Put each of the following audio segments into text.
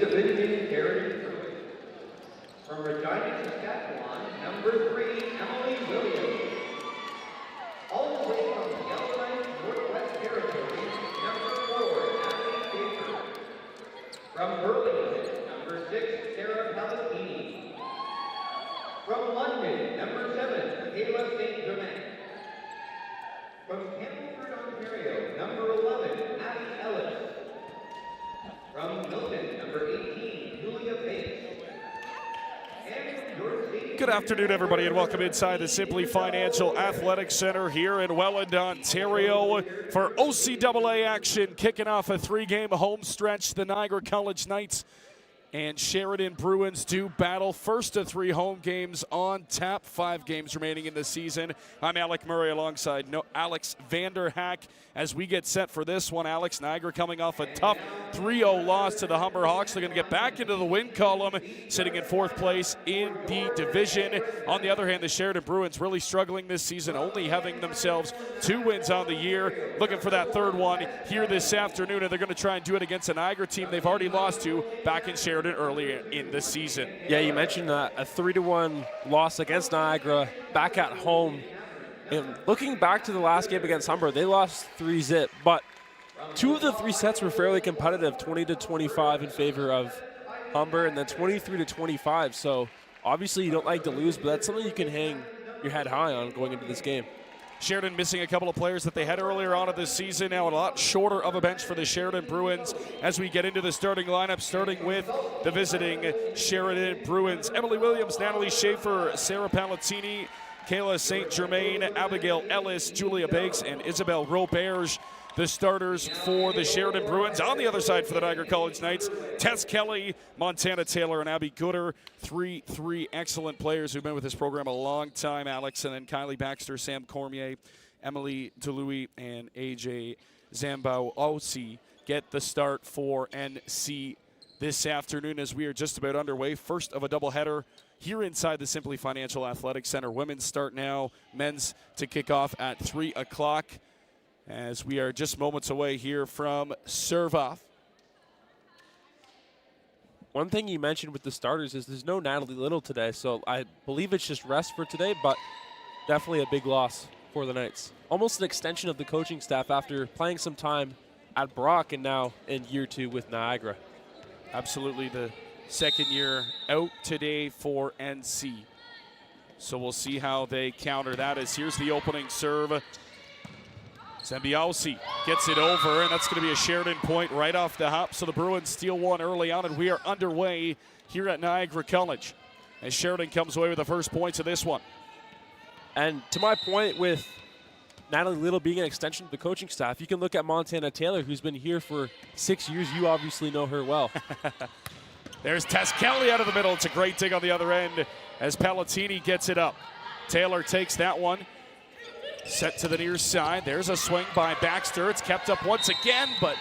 Division Heritage Trophy. From Regina, Saskatchewan, number 3, Emily Williams. All the way from the Yellowknife, Northwest Territories, number 4, Natalie Schaefer. From Burlington, number 6, Sarah Palestini. From London, number 7, Kayla St. Germain. From Campbellford, Ontario, number 11, Abby Ellis. From Milton, number 18, Julia Bates. And from York City. Good afternoon, everybody, and welcome inside the Simply Financial Athletic Center here in Welland, Ontario for OCAA action, kicking off a 3-game home stretch. The Niagara College Knights and Sheridan Bruins do battle. First of 3 home games on tap, 5 games remaining in the season. I'm Alec Murray alongside Alex Vanderhack as we get set for this one. Alex, Niagara coming off a tough 3-0 loss to the Humber Hawks. They're going to get back into the win column, sitting in 4th place in the division. On the other hand, the Sheridan Bruins really struggling this season, only having themselves 2 wins on the year. Looking for that 3rd one here this afternoon, and they're going to try and do it against a Niagara team they've already lost to back in Sheridan earlier in the season. Yeah, you mentioned a 3-1 loss against Niagara back at home. And looking back to the last game against Humber, they lost 3-0, but 2 of the 3 sets were fairly competitive, 20-25 in favor of Humber, and then 23-25. So obviously you don't like to lose, but that's something you can hang your head high on going into this game. Sheridan missing a couple of players that they had earlier on in this season. Now a lot shorter of a bench for the Sheridan Bruins as we get into the starting lineup, starting with the visiting Sheridan Bruins. Emily Williams, Natalie Schaefer, Sarah Palatini, Kayla St. Germain, Abigail Ellis, Julia Bakes, and Isabel Roberge, the starters for the Sheridan Bruins. On the other side for the Niagara College Knights, Tess Kelly, Montana Taylor, and Abby Gooder. Three excellent players who've been with this program a long time, Alex. And then Kylie Baxter, Sam Cormier, Emily DeLuey, and AJ Zambao-Osi get the start for NC this afternoon as we are just about underway. First of a doubleheader here inside the Simply Financial Athletic Center. Women's start now, men's to kick off at 3 o'clock. As we are just moments away here from serve off. One thing you mentioned with the starters is there's no Natalie Little today, so I believe it's just rest for today, but definitely a big loss for the Knights. Almost an extension of the coaching staff after playing some time at Brock and now in year 2 with Niagara. Absolutely, the second year out today for NC. So we'll see how they counter that as here's the opening serve. Zambiosi gets it over, and that's going to be a Sheridan point right off the hop. So the Bruins steal one early on, and we are underway here at Niagara College as Sheridan comes away with the first points of this one. And to my point with Natalie Little being an extension of the coaching staff, you can look at Montana Taylor, who's been here for 6 years. You obviously know her well. There's Tess Kelly out of the middle. It's a great dig on the other end as Palatini gets it up. Taylor takes that one. Set to the near side. There's a swing by Baxter. It's kept up once again, but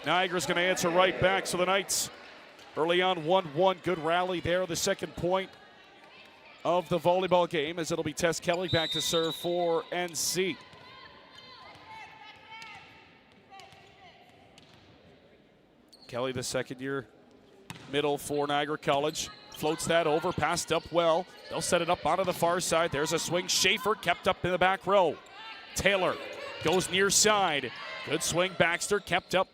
Niagara's going to answer right back. So the Knights early on 1-1. Good rally there. The second point of the volleyball game as it'll be Tess Kelly back to serve for NC. Kelly, the second year middle for Niagara College. Floats that over, passed up well. They'll set it up onto the far side. There's a swing. Schaefer kept up in the back row. Taylor goes near side. Good swing. Baxter kept up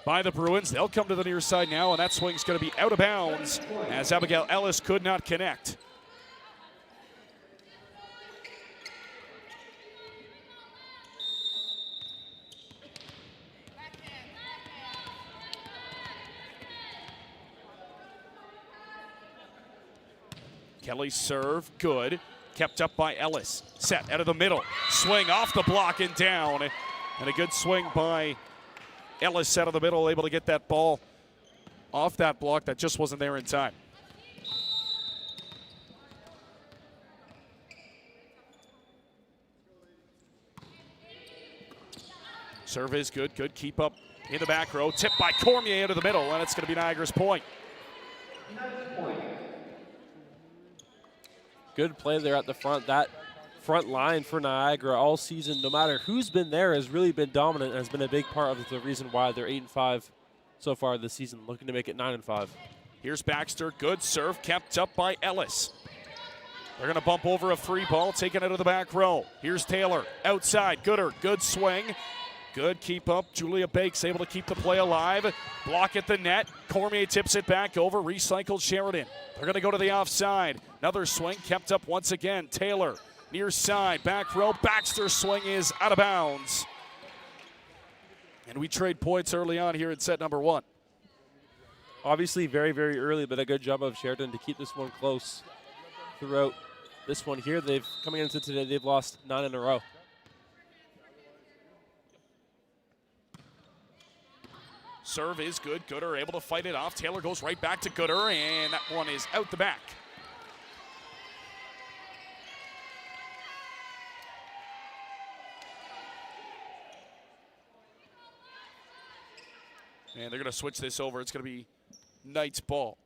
by the Bruins. They'll come to the near side now, and that swing's going to be out of bounds as Abigail Ellis could not connect. Kelly's serve, good. Kept up by Ellis. Set out of the middle. Swing off the block and down. And a good swing by Ellis out of the middle, able to get that ball off that block that just wasn't there in time. Serve is good, good keep up in the back row. Tipped by Cormier out of the middle, and it's going to be Niagara's point. Good play there at the front. That front line for Niagara all season, no matter who's been there, has really been dominant and has been a big part of the reason why they're 8-5 so far this season, looking to make it 9-5. Here's Baxter, good serve, kept up by Ellis. They're gonna bump over a free ball, taken out of the back row. Here's Taylor, outside, Gooder, good swing. Good keep up, Julia Bakes able to keep the play alive. Block at the net, Cormier tips it back over, recycled Sheridan. They're gonna go to the offside. Another swing, kept up once again, Taylor. Near side, back row, Baxter's swing is out of bounds. And we trade points early on here in set number 1. Obviously very, very early, but a good job of Sheridan to keep this one close throughout this one here. Coming into today, they've lost 9 in a row. Serve is good, Gooder able to fight it off. Taylor goes right back to Gooder, and that one is out the back. And they're gonna switch this over. It's gonna be Knight's ball.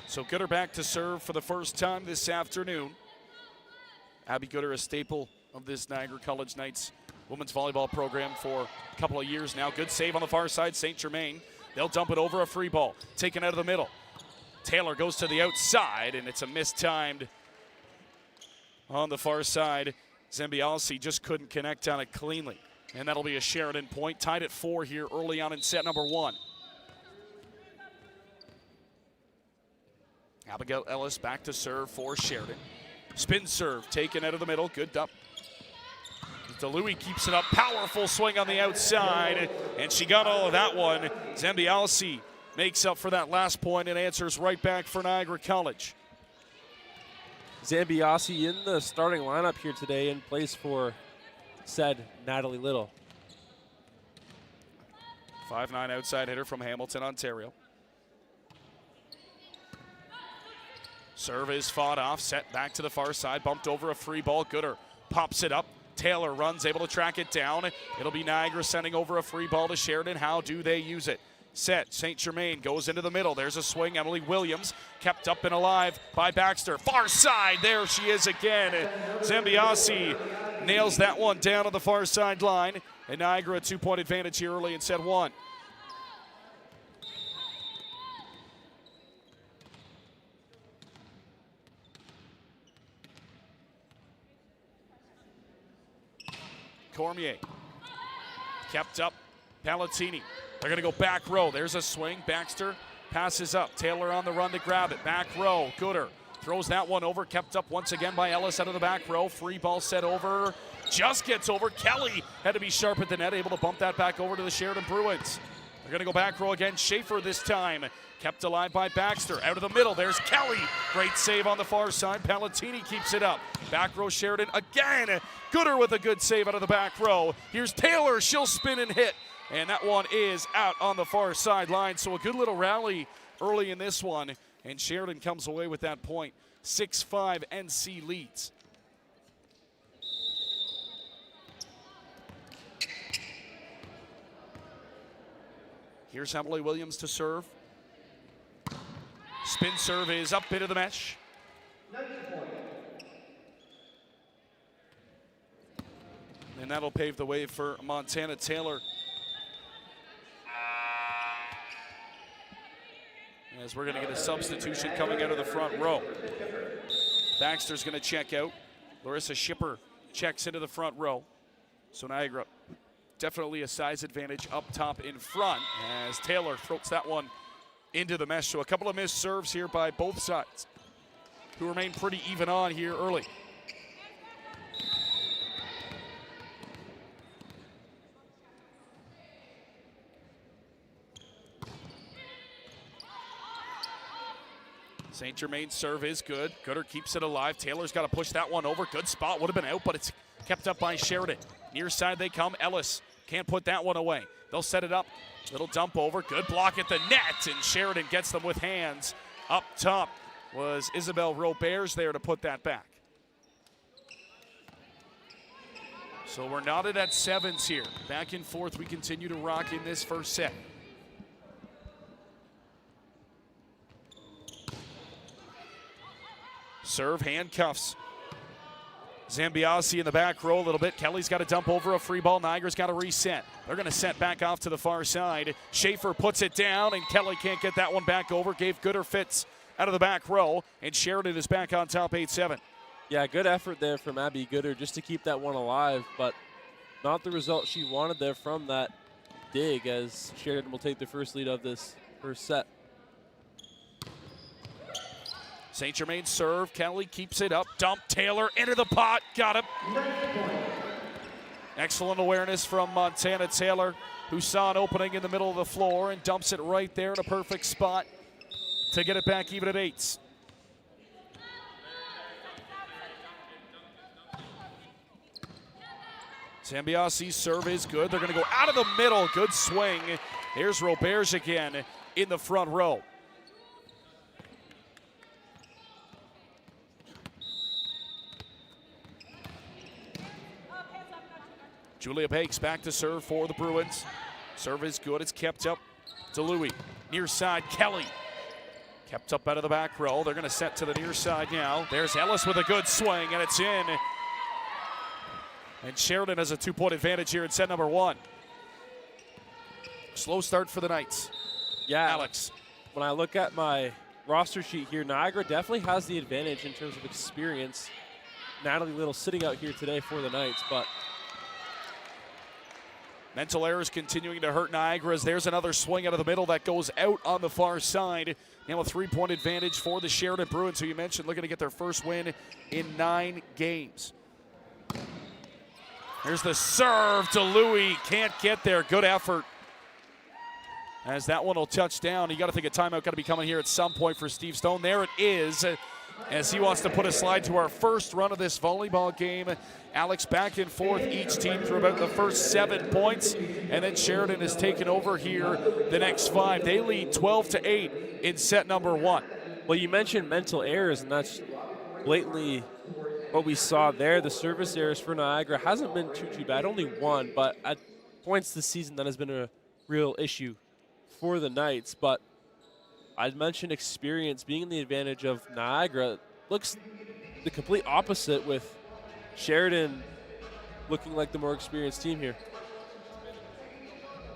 So Gooder back to serve for the first time this afternoon. Abby Gooder, a staple of this Niagara College Knights women's volleyball program for a couple of years now. Good save on the far side, St. Germain. They'll dump it over, a free ball, taken out of the middle. Taylor goes to the outside, and it's a mistimed on the far side. Zambialsi just couldn't connect on it cleanly. And that'll be a Sheridan point, tied at 4 here early on in set number 1. Abigail Ellis back to serve for Sheridan. Spin serve, taken out of the middle, good dump. DeLuey keeps it up, powerful swing on the outside, and she got all of that one. Zambialsi makes up for that last point and answers right back for Niagara College. Zambialsi in the starting lineup here today in place for said Natalie Little. 5'9" outside hitter from Hamilton, Ontario. Serve is fought off, set back to the far side, bumped over a free ball. Gooder pops it up. Taylor runs, able to track it down. It'll be Niagara sending over a free ball to Sheridan. How do they use it? Set, St. Germain goes into the middle. There's a swing, Emily Williams kept up and alive by Baxter. Far side, there she is again. Zambialsi nails that one down on the far sideline. And Niagara a 2-point advantage here early in set 1. Cormier kept up, Palatini. They're gonna go back row. There's a swing, Baxter passes up. Taylor on the run to grab it. Back row, Gooder throws that one over, kept up once again by Ellis out of the back row. Free ball set over, just gets over. Kelly had to be sharp at the net, able to bump that back over to the Sheridan Bruins. They're gonna go back row again. Schaefer this time, kept alive by Baxter. Out of the middle, there's Kelly. Great save on the far side. Palatini keeps it up. Back row Sheridan again. Gooder with a good save out of the back row. Here's Taylor, she'll spin and hit. And that one is out on the far sideline. So a good little rally early in this one. And Sheridan comes away with that point. 6-5 NC leads. Here's Emily Williams to serve. Spin serve is up into the mesh. And that'll pave the way for Montana Taylor. As we're going to get a substitution coming out of the front row. Baxter's going to check out. Larissa Schipper checks into the front row. So Niagara, definitely a size advantage up top in front as Taylor throws that one into the mesh. So a couple of missed serves here by both sides, who remain pretty even on here early. St. Germain's serve is good. Gooder keeps it alive. Taylor's got to push that one over. Good spot, would have been out, but it's kept up by Sheridan. Near side they come. Ellis can't put that one away. They'll set it up. Little dump over. Good block at the net, and Sheridan gets them with hands. Up top was Isabel Roberts there to put that back. So we're knotted at 7s here. Back and forth we continue to rock in this first set. Serve handcuffs. Zambiasi in the back row a little bit. Kelly's got to dump over a free ball. Niagara's got to reset. They're going to set back off to the far side. Schaefer puts it down, and Kelly can't get that one back over. Gave Gooder fits out of the back row, and Sheridan is back on top 8-7. Yeah, good effort there from Abby Gooder just to keep that one alive, but not the result she wanted there from that dig, as Sheridan will take the first lead of this first set. St. Germain serve. Kelly keeps it up. Dump. Taylor into the pot. Got him. Excellent awareness from Montana Taylor, who saw an opening in the middle of the floor and dumps it right there in a perfect spot to get it back even at 8. Zambiasi's serve is good. They're going to go out of the middle. Good swing. Here's Roberge again in the front row. Julia Bakes back to serve for the Bruins. Serve is good. It's kept up to Louis. Near side, Kelly. Kept up out of the back row. They're going to set to the near side now. There's Ellis with a good swing, and it's in. And Sheridan has a 2-point advantage here in set number 1. Slow start for the Knights. Yeah, Alex. When I look at my roster sheet here, Niagara definitely has the advantage in terms of experience. Natalie Little sitting out here today for the Knights, but mental errors continuing to hurt Niagara as there's another swing out of the middle that goes out on the far side. Now a 3-point advantage for the Sheridan Bruins, who you mentioned looking to get their first win in 9 games. Here's the serve to Louis. Can't get there. Good effort. As that one will touch down. You got to think a timeout got to be coming here at some point for Steve Stone. There it is, as he wants to put a slide to our first run of this volleyball game. Alex, back and forth each team through about the first 7 points, and then Sheridan has taken over here the next 5. They lead 12-8 in set number 1. Well, you mentioned mental errors, and that's blatantly what we saw there. The service errors for Niagara hasn't been too bad, only 1, but at points this season that has been a real issue for the Knights. But I'd mentioned experience being the advantage of Niagara. Looks the complete opposite, with Sheridan looking like the more experienced team here.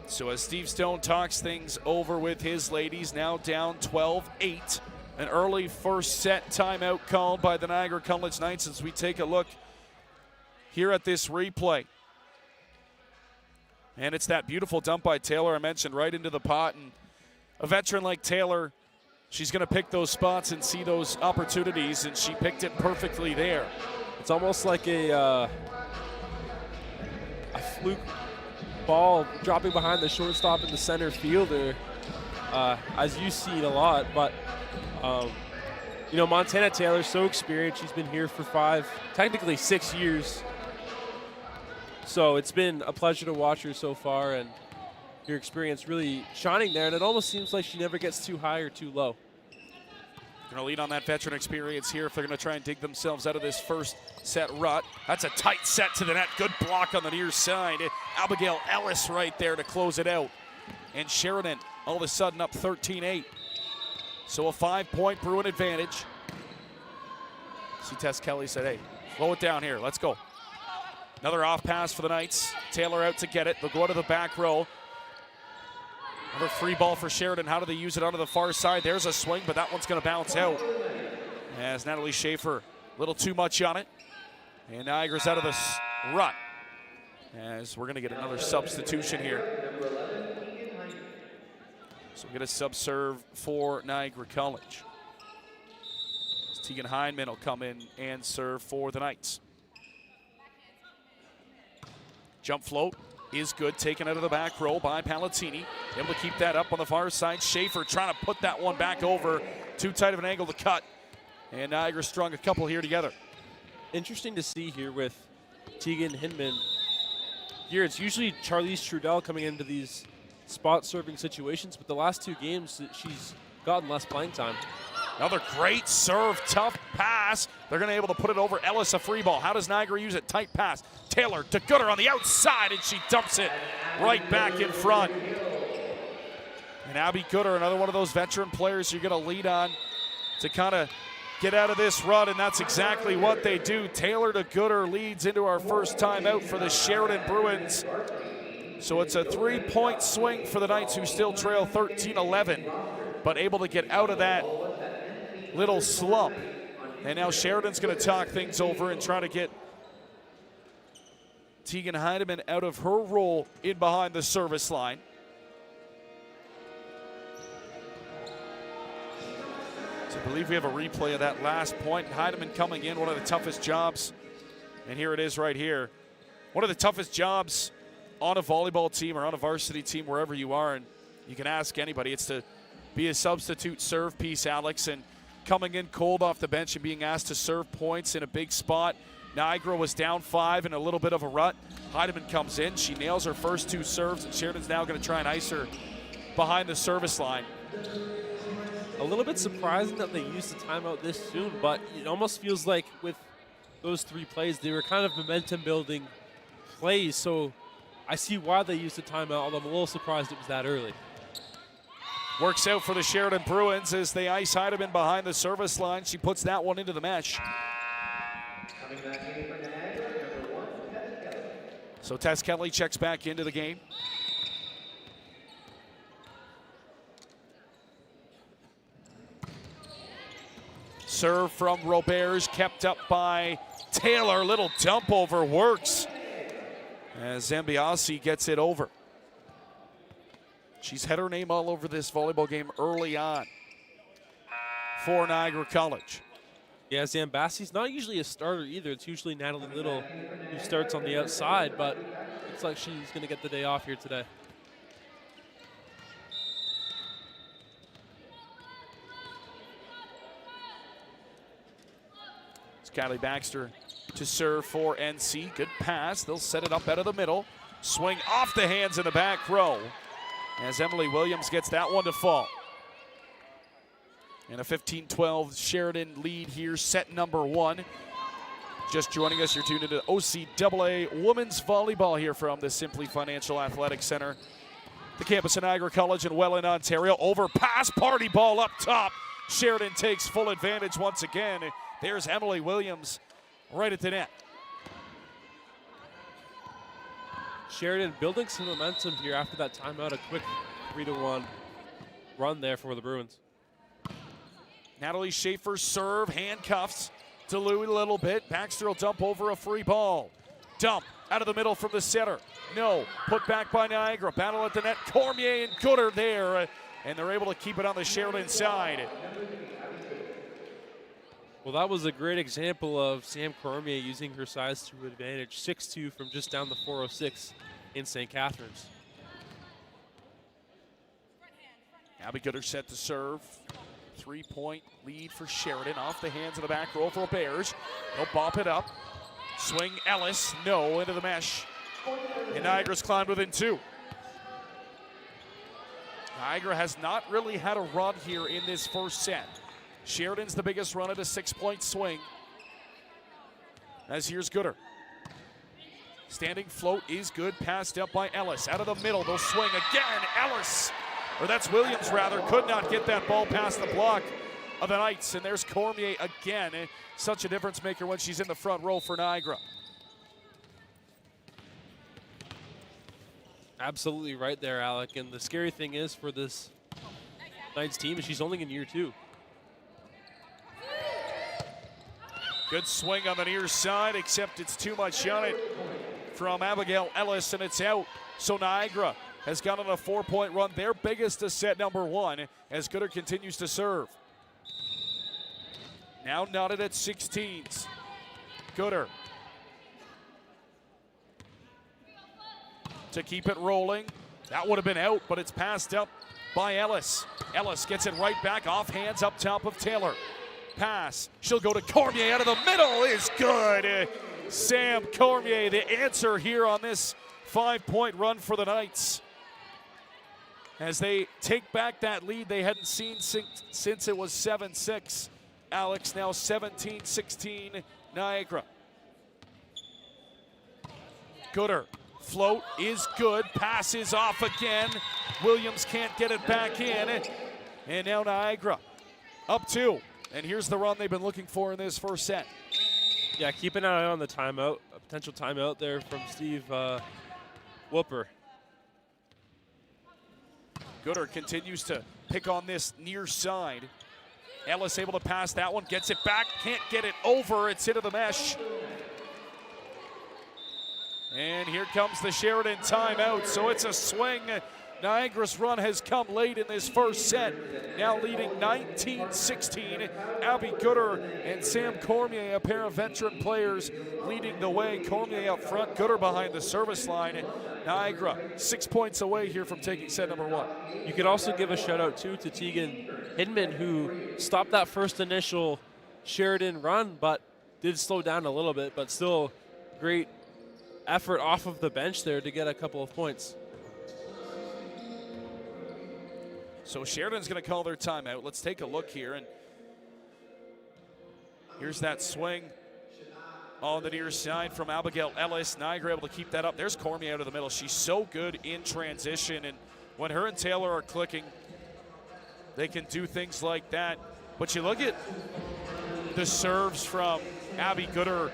So as Steve Stone talks things over with his ladies, now down 12-8. An early first set timeout called by the Niagara College Knights as we take a look here at this replay. And it's that beautiful dump by Taylor I mentioned, right into the pot. And a veteran like Taylor, she's going to pick those spots and see those opportunities, and she picked it perfectly there. It's almost like a fluke ball dropping behind the shortstop in the center fielder, as you see it a lot. But you know, Montana Taylor's so experienced. She's been here for 5, technically 6 years. So it's been a pleasure to watch her so far, and your experience really shining there. And it almost seems like she never gets too high or too low. Going to lean on that veteran experience here if they're going to try and dig themselves out of this first set rut. That's a tight set to the net. Good block on the near side. Abigail Ellis right there to close it out. And Sheridan all of a sudden up 13-8. So a 5-point Bruin advantage. See, Tess Kelly said, hey, slow it down here. Let's go. Another off pass for the Knights. Taylor out to get it. They'll go to the back row. Another free ball for Sheridan. How do they use it onto the far side? There's a swing, but that one's going to bounce out. As Natalie Schaefer, a little too much on it. And Niagara's out of the rut. As we're going to get another substitution here. So we get a sub-serve for Niagara College. Tegan Heinman will come in and serve for the Knights. Jump float is good, taken out of the back row by Palatini. Able to keep that up on the far side. Schaefer trying to put that one back over. Too tight of an angle to cut. And Niagara strung a couple here together. Interesting to see here with Tegan Hinman. Here it's usually Charlize Trudell coming into these spot serving situations, but the last 2 games she's gotten less playing time. Another great serve, tough pass. They're going to be able to put it over Ellis, a free ball. How does Niagara use it? Tight pass. Taylor to Gooder on the outside, and she dumps it right back in front. And Abby Gooder, another one of those veteran players you're going to lead on to kind of get out of this run, and that's exactly what they do. Taylor to Gooder leads into our first timeout for the Sheridan Bruins. So it's a 3-point swing for the Knights, who still trail 13-11, but able to get out of that little slump. And now Sheridan's going to talk things over and try to get Tegan Heidemann out of her role in behind the service line. So I believe we have a replay of that last point. Heidemann coming in, one of the toughest jobs. And here it is right here. One of the toughest jobs on a volleyball team or on a varsity team, wherever you are, and you can ask anybody, it's to be a substitute serve piece, Alex, and coming in cold off the bench and being asked to serve points in a big spot. Niagara was down 5 in a little bit of a rut. Heidemann comes in, she nails her first 2 serves, and Sheridan's now going to try and ice her behind the service line. A little bit surprising that they used the timeout this soon, but it almost feels like with those 3 plays, they were kind of momentum building plays, so I see why they used the timeout, although I'm a little surprised it was that early. Works out for the Sheridan Bruins as they ice Heidemann behind the service line. She puts that one into the mesh. Coming back in for Niagara, number 1, Tess Kelly. So Tess Kelly checks back into the game. Serve from Roberge, kept up by Taylor. Little dump over works as Zambiasi gets it over. She's had her name all over this volleyball game early on for Niagara College. Yeah, Zambassi's not usually a starter either. It's usually Natalie Little who starts on the outside, but looks like she's going to get the day off here today. It's Kylie Baxter to serve for NC. Good pass. They'll set it up out of the middle. Swing off the hands in the back row as Emily Williams gets that one to fall. And a 15-12 Sheridan lead here, set number 1. Just joining us, you're tuned into OCAA Women's Volleyball here from the Simply Financial Athletic Center. The campus of Niagara College in Welland, Ontario. Overpass, party ball up top. Sheridan takes full advantage once again. There's Emily Williams right at the net. Sheridan building some momentum here after that timeout. A quick 3-1 run there for the Bruins. Natalie Schaefer serve, handcuffs to Louie a little bit. Baxter will dump over a free ball. Dump out of the middle from the center. No, put back by Niagara. Battle at the net. Cormier and Gooder there, and they're able to keep it on the Sheridan side. Well, that was a great example of Sam Cormier using her size to advantage. 6'2" from just down the 406 in St. Catharines. Abby Gooder set to serve. 3-point lead for Sheridan off the hands of the back row for Bears. They'll bop it up. Swing Ellis, no, into the mesh. And Niagara's climbed within 2. Niagara has not really had a run here in this first set. Sheridan's the biggest run at a 6-point swing. As here's Gooder. Standing float is good, passed up by Ellis. Out of the middle, they'll swing again. Ellis, or that's Williams rather, could not get that ball past the block of the Knights. And there's Cormier again. Such a difference maker when she's in the front row for Niagara. Absolutely right there, Alec. And the scary thing is for this Knights team is she's only in year 2. Good swing on the near side, except it's too much on it from Abigail Ellis, and it's out. So Niagara has gone on a 4-point run, their biggest to set number 1, as Gooder continues to serve. Now knotted at 16s. Gooder to keep it rolling. That would have been out, but it's passed up by Ellis. Ellis gets it right back, off hands up top of Taylor. Pass, she'll go to Cormier, out of the middle is good. Sam Cormier, the answer here on this 5-point run for the Knights, as they take back that lead they hadn't seen since it was 7-6. Alex, now 17-16 Niagara. Gooder, float is good, pass is off again. Williams can't get it back in, and now Niagara up 2. And here's the run they've been looking for in this first set. Yeah, keep an eye on the timeout, a potential timeout there from Steve Whooper. Gooder continues to pick on this near side. Ellis able to pass that one, gets it back, can't get it over, it's into the mesh. And here comes the Sheridan timeout, so it's a swing. Niagara's run has come late in this first set, now leading 19-16. Abby Gooder and Sam Cormier, a pair of veteran players, leading the way. Cormier up front, Gooder behind the service line. Niagara 6 points away here from taking set number 1. You could also give a shout out too to Tegan Hindman, who stopped that first initial Sheridan run, but did slow down a little bit, but still great effort off of the bench there to get a couple of points. So Sheridan's going to call their timeout. Let's take a look here. And here's that swing on the near side from Abigail Ellis. Niagara able to keep that up. There's Cormier out of the middle. She's so good in transition. And when her and Taylor are clicking, they can do things like that. But you look at the serves from Abby Gooder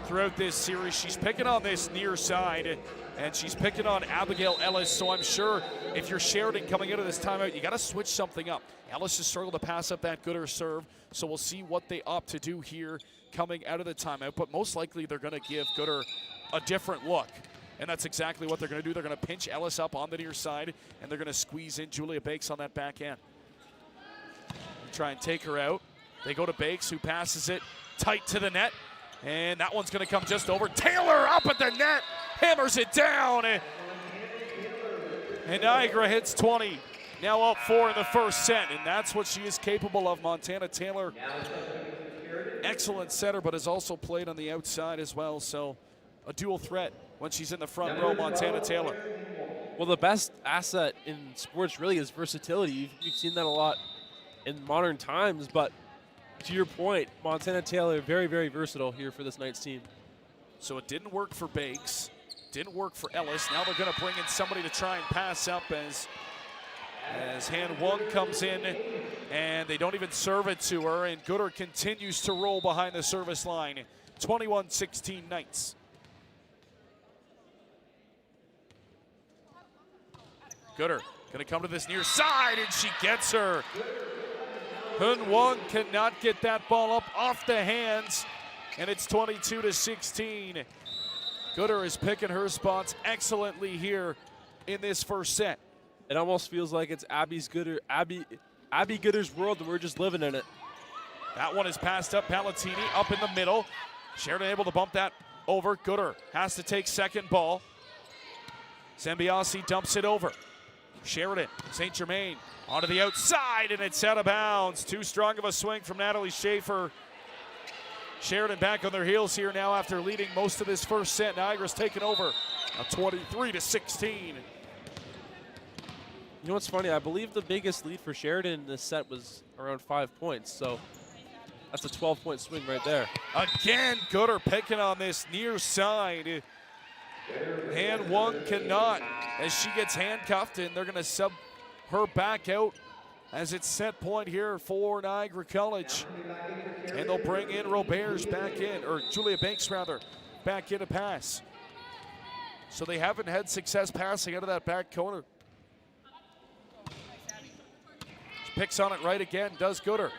throughout this series. She's picking on this near side, and she's picking on Abigail Ellis, so I'm sure if you're Sheridan coming into this timeout, you got to switch something up. Ellis has struggled to pass up that Gooder serve, so we'll see what they opt to do here coming out of the timeout, but most likely they're going to give Gooder a different look, and that's exactly what they're going to do. They're going to pinch Ellis up on the near side, and they're going to squeeze in Julia Bakes on that back end. Try and take her out. They go to Bakes, who passes it tight to the net. And that one's going to come just over. Taylor up at the net, hammers it down. And Niagara hits 20. Now up 4 in the first set, and that's what she is capable of. Montana Taylor, excellent setter, but has also played on the outside as well. So a dual threat when she's in the front row, Montana Taylor. Well, the best asset in sports really is versatility. You've seen that a lot in modern times, but to your point, Montana Taylor, very, very versatile here for this Knights team. So it didn't work for Bakes, didn't work for Ellis. Now they're going to bring in somebody to try and pass up as hand one comes in, and they don't even serve it to her, and Gooder continues to roll behind the service line. 21-16 Knights. Gooder going to come to this near side, and she gets her. Hun Wong cannot get that ball up off the hands, and it's 22-16. Gooder is picking her spots excellently here in this first set. It almost feels like it's Abby Gooder's world, and we're just living in it. That one is passed up. Palatini up in the middle. Sheridan able to bump that over. Gooder has to take second ball. Zambiasi dumps it over. Sheridan, St. Germain onto the outside, and it's out of bounds. Too strong of a swing from Natalie Schaefer. Sheridan back on their heels here now after leading most of this first set. Niagara's taken over, 23-16. You know what's funny? I believe the biggest lead for Sheridan in this set was around 5 points, so that's a 12-point swing right there. Again, Gooder picking on this near side. Hand one cannot, as she gets handcuffed, and they're going to sub her back out as it's set point here for Niagara College. And they'll bring in Roberts back in, or Julia Banks rather, back in to pass. So they haven't had success passing out of that back corner. She picks on it right again, does Gooder.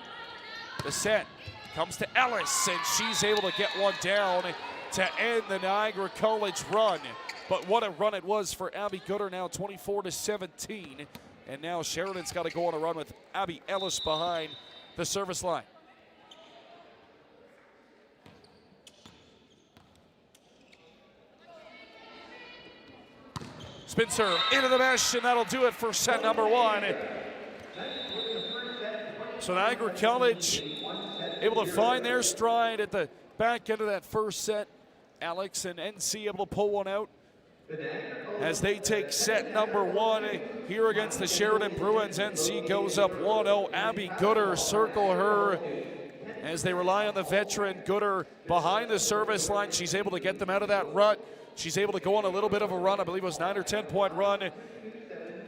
The set comes to Ellis, and she's able to get one down to end the Niagara College run. But what a run it was for Abby Gooder, now 24-17. And now Sheridan's got to go on a run with Abby Ellis behind the service line. Spin serve into the mesh, and that'll do it for set number 1. So Niagara College able to find their stride at the back end of that first set. Alex and NC able to pull one out as they take set number 1 here against the Sheridan Bruins. NC goes up 1-0. Abby Gooder circle her as they rely on the veteran Gooder behind the service line. She's able to get them out of that rut. She's able to go on a little bit of a run. I believe it was 9 or 10 point run.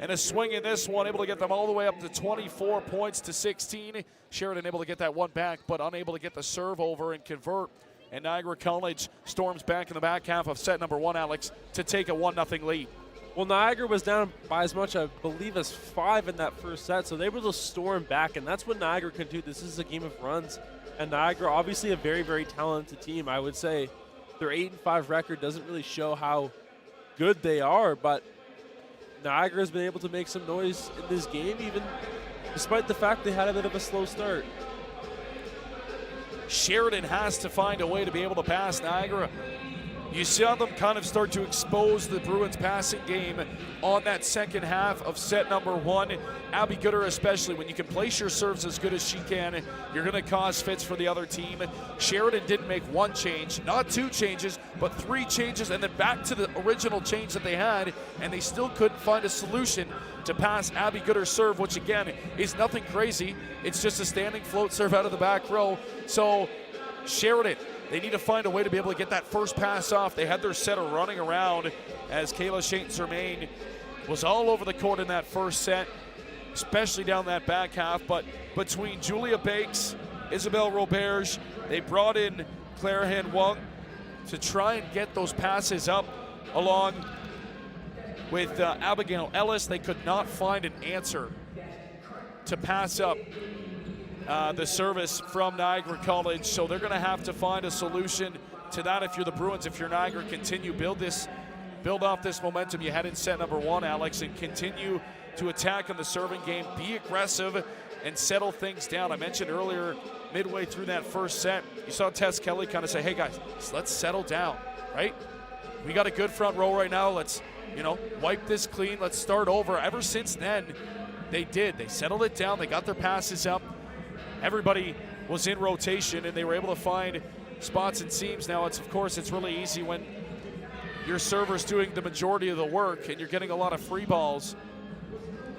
And a swing in this one, able to get them all the way up to 24 points to 16. Sheridan able to get that one back, but unable to get the serve over and convert. And Niagara College storms back in the back half of set number 1, Alex, to take a 1-0 lead. Well, Niagara was down by as much, I believe, as 5 in that first set, so they were able to storm back, and that's what Niagara can do. This is a game of runs, and Niagara, obviously a very, very talented team. I would say their 8-5 record doesn't really show how good they are, but Niagara's been able to make some noise in this game, even despite the fact they had a bit of a slow start. Sheridan has to find a way to be able to pass Niagara. You saw them kind of start to expose the Bruins passing game on that second half of set number 1. Abby Gooder especially, when you can place your serves as good as she can, you're going to cause fits for the other team. Sheridan didn't make one change, not 2 changes, but 3 changes, and then back to the original change that they had, and they still couldn't find a solution to pass Abby Gooder's serve, which again is nothing crazy. It's just a standing float serve out of the back row. So Sheridan, they need to find a way to be able to get that first pass off. They had their setter running around as Kayla Saint-Germain was all over the court in that first set, especially down that back half. But between Julia Bakes, Isabelle Roberge, they brought in Claire Han Wong to try and get those passes up along with Abigail Ellis. They could not find an answer to pass up the service from Niagara College, so they're going to have to find a solution to that if you're the Bruins. If you're Niagara, continue build off this momentum you had in set number 1, Alex, and continue to attack in the serving game. Be aggressive and settle things down. I mentioned earlier, midway through that first set, you saw Tess Kelly kind of say, hey guys, let's settle down, right? We got a good front row right now. Let's, wipe this clean. Let's start over. Ever since then, they settled it down. They got their passes up. Everybody was in rotation, and they were able to find spots and seams. Now, it's really easy when your server's doing the majority of the work and you're getting a lot of free balls.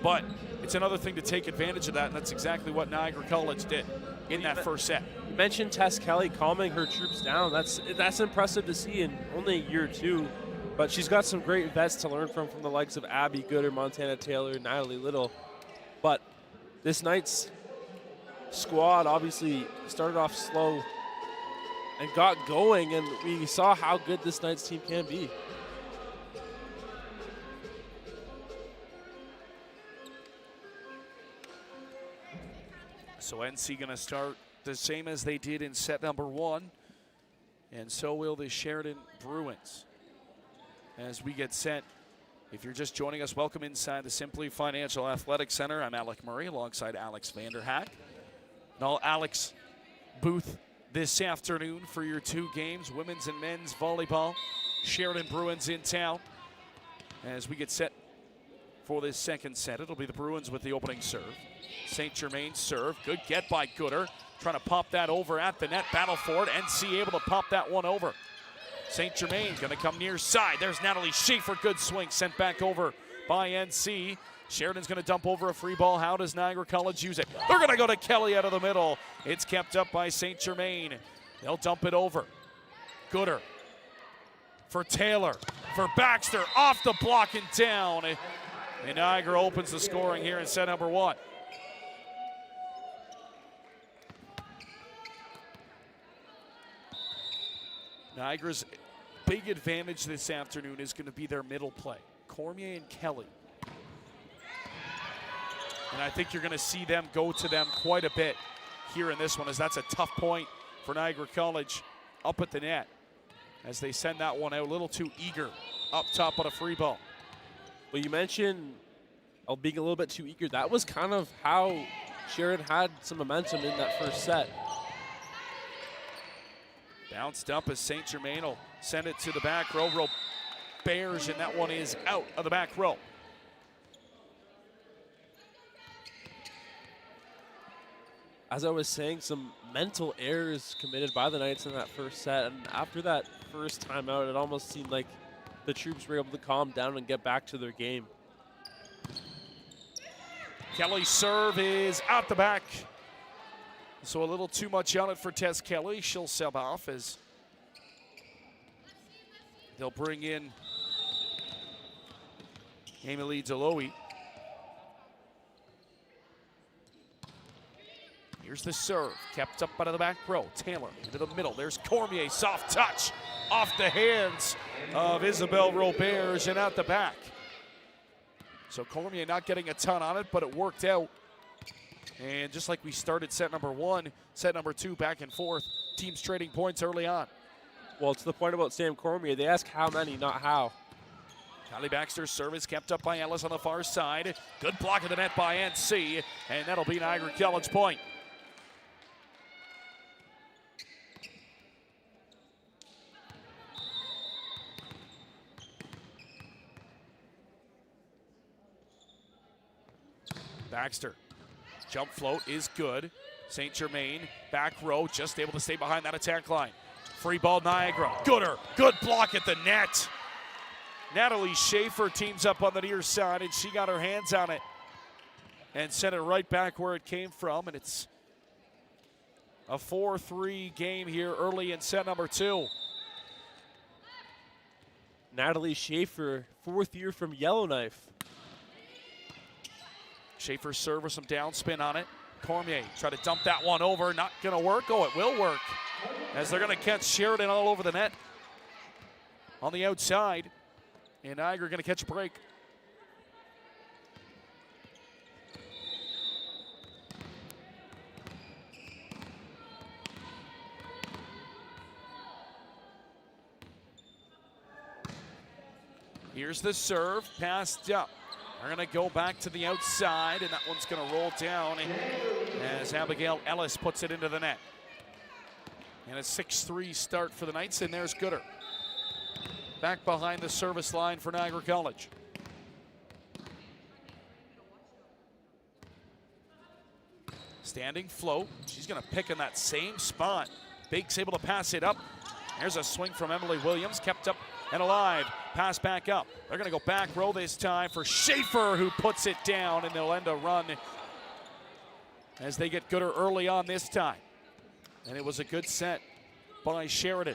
But it's another thing to take advantage of that, and that's exactly what Niagara College did in that first set. You mentioned Tess Kelly calming her troops down. That's impressive to see in only year 2. But she's got some great vets to learn from the likes of Abby Gooder, Montana Taylor, Natalie Little. But this night's squad obviously started off slow and got going, and we saw how good this night's team can be. So NC going to start the same as they did in set number 1, and so will the Sheridan Bruins. As we get set, if you're just joining us, welcome inside the Simply Financial Athletic Center. I'm Alec Murray alongside Alex Vanderhack. Now, Alex booth this afternoon for your 2 games, women's and men's volleyball. Sheridan Bruins in town. As we get set for this second set, it'll be the Bruins with the opening serve. Saint-Germain serve, good get by Gooder. Trying to pop that over at the net, battle for it. NC able to pop that one over. Saint-Germain gonna come near side. There's Natalie Schaefer, good swing, sent back over by NC. Sheridan's going to dump over a free ball. How does Niagara College use it? They're going to go to Kelly out of the middle. It's kept up by Saint-Germain. They'll dump it over. Gooder for Taylor, for Baxter, off the block and down. And Niagara opens the scoring here in set number 1. Niagara's big advantage this afternoon is going to be their middle play. Cormier and Kelly. And I think you're going to see them go to them quite a bit here in this one, as that's a tough point for Niagara College up at the net as they send that one out a little too eager up top on a free ball. Well, you mentioned being a little bit too eager. That was kind of how Sheridan had some momentum in that first set. Bounced up as Saint-Germain will send it to the back row. Bears, and that one is out of the back row. As I was saying, some mental errors committed by the Knights in that first set, and after that first timeout, it almost seemed like the troops were able to calm down and get back to their game. Kelly's serve is out the back. So a little too much on it for Tess Kelly. She'll sub off as they'll bring in Emily Deloe. Here's the serve, kept up out of the back row. Taylor into the middle. There's Cormier, soft touch off the hands of Isabelle Roberge and out the back. So Cormier not getting a ton on it, but it worked out. And just like we started set number 1, set number 2 back and forth. Teams trading points early on. Well, to the point about Sam Cormier, they ask how many, not how. Kylie Baxter's service kept up by Ellis on the far side. Good block of the net by NC, and that'll be Niagara College point. Baxter, jump float is good. St. Germain, back row, just able to stay behind that attack line. Free ball, Niagara. Gooder, good block at the net. Natalie Schaefer teams up on the near side, and she got her hands on it and sent it right back where it came from, and it's a 4-3 game here early in set number 2. Natalie Schaefer, 4th year from Yellowknife. Schaefer's serve with some downspin on it. Cormier try to dump that one over, not gonna work. Oh, it will work, as they're gonna catch Sheridan all over the net on the outside. And Niagara gonna catch a break. Here's the serve, passed up. They're gonna go back to the outside, and that one's gonna roll down as Abigail Ellis puts it into the net. And a 6-3 start for the Knights, and there's Gooder. Back behind the service line for Niagara College. Standing float. She's going to pick in that same spot. Bake's able to pass it up. There's a swing from Emily Williams, kept up and alive. Pass back up. They're going to go back row this time for Schaefer, who puts it down, and they'll end a run as they get Gooder early on this time. And it was a good set by Sheridan.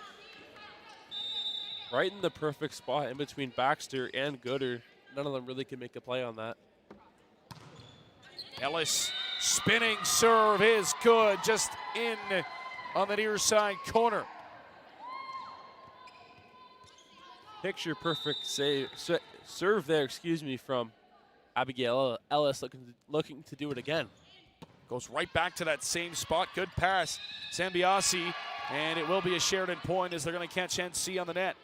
Right in the perfect spot in between Baxter and Gooder. None of them really can make a play on that. Ellis spinning serve is good, just in on the near side corner. Picture perfect serve there, from Abigail Ellis, looking to do it again. Goes right back to that same spot. Good pass, Zambiasi, and it will be a Sheridan point as they're going to catch NC on the net.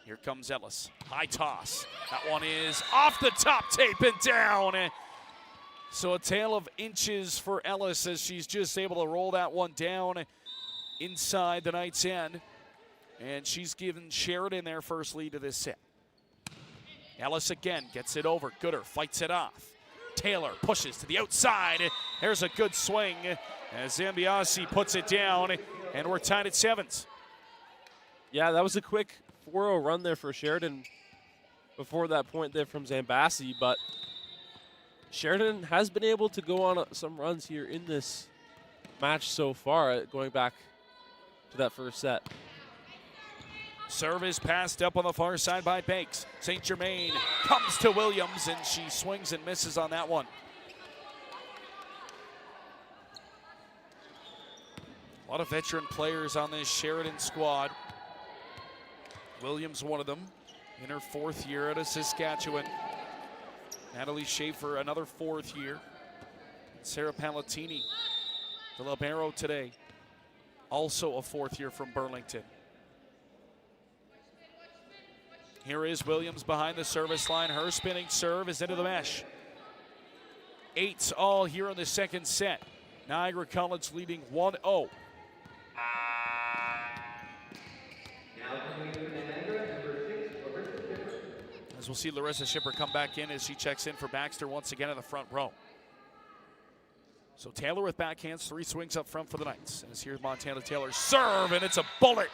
Here comes Ellis. High toss. That one is off the top tape and down. So a tale of inches for Ellis as she's just able to roll that one down inside the Knights' end. And she's given Sheridan their first lead of this set. Ellis again gets it over. Gooder fights it off. Taylor pushes to the outside. There's a good swing as Zambiasi puts it down, and we're tied at 7s. Yeah, that was a quick 4-0 run there for Sheridan before that point there from Zambasi, but Sheridan has been able to go on some runs here in this match so far, going back to that first set. Serve is passed up on the far side by Bakes. St. Germain comes to Williams, and she swings and misses on that one. A lot of veteran players on this Sheridan squad. Williams, one of them, in her 4th year out of Saskatchewan. Natalie Schaefer, another 4th year. Sarah Palatini, the libero today, also a 4th year from Burlington. Here is Williams behind the service line. Her spinning serve is into the mesh. 8s all here in the second set. Niagara College leading 1-0. As we'll see Larissa Schipper come back in as she checks in for Baxter once again in the front row. So Taylor with backhands, 3 swings up front for the Knights. As here's Montana Taylor's serve, and it's a bullet